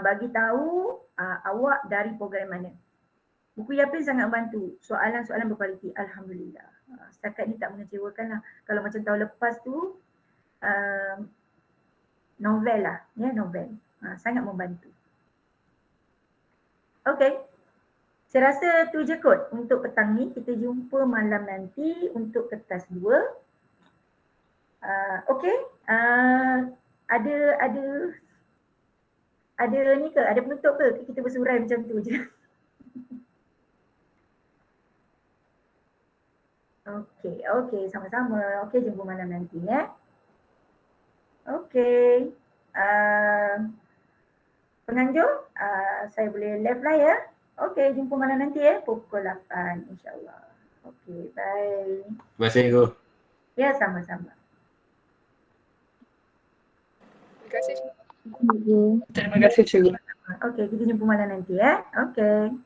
Bagi tahu awak dari program mana. Buku Yapin sangat bantu. Soalan-soalan berkualiti. Alhamdulillah. Setakat ni tak mengecewakan lah. Kalau macam tahun lepas tu, novel lah. Ya, novel. Sangat membantu. Okey. Saya rasa tu je kot untuk petang ni. Kita jumpa malam nanti untuk kertas 2. Okey. Ada ni ke? Ada penutup ke? Kita bersurai macam tu je. Okey, sama-sama. Okey, jumpa malam nanti ya. Okey. Penganjur, saya boleh live lah ya. Okey, jumpa malam nanti pukul 8 insyaAllah. Okey, bye. Terima kasih cikgu. Ya, sama-sama. Terima kasih cikgu. Terima kasih cikgu. Okey, kita jumpa malam nanti ya. Okey.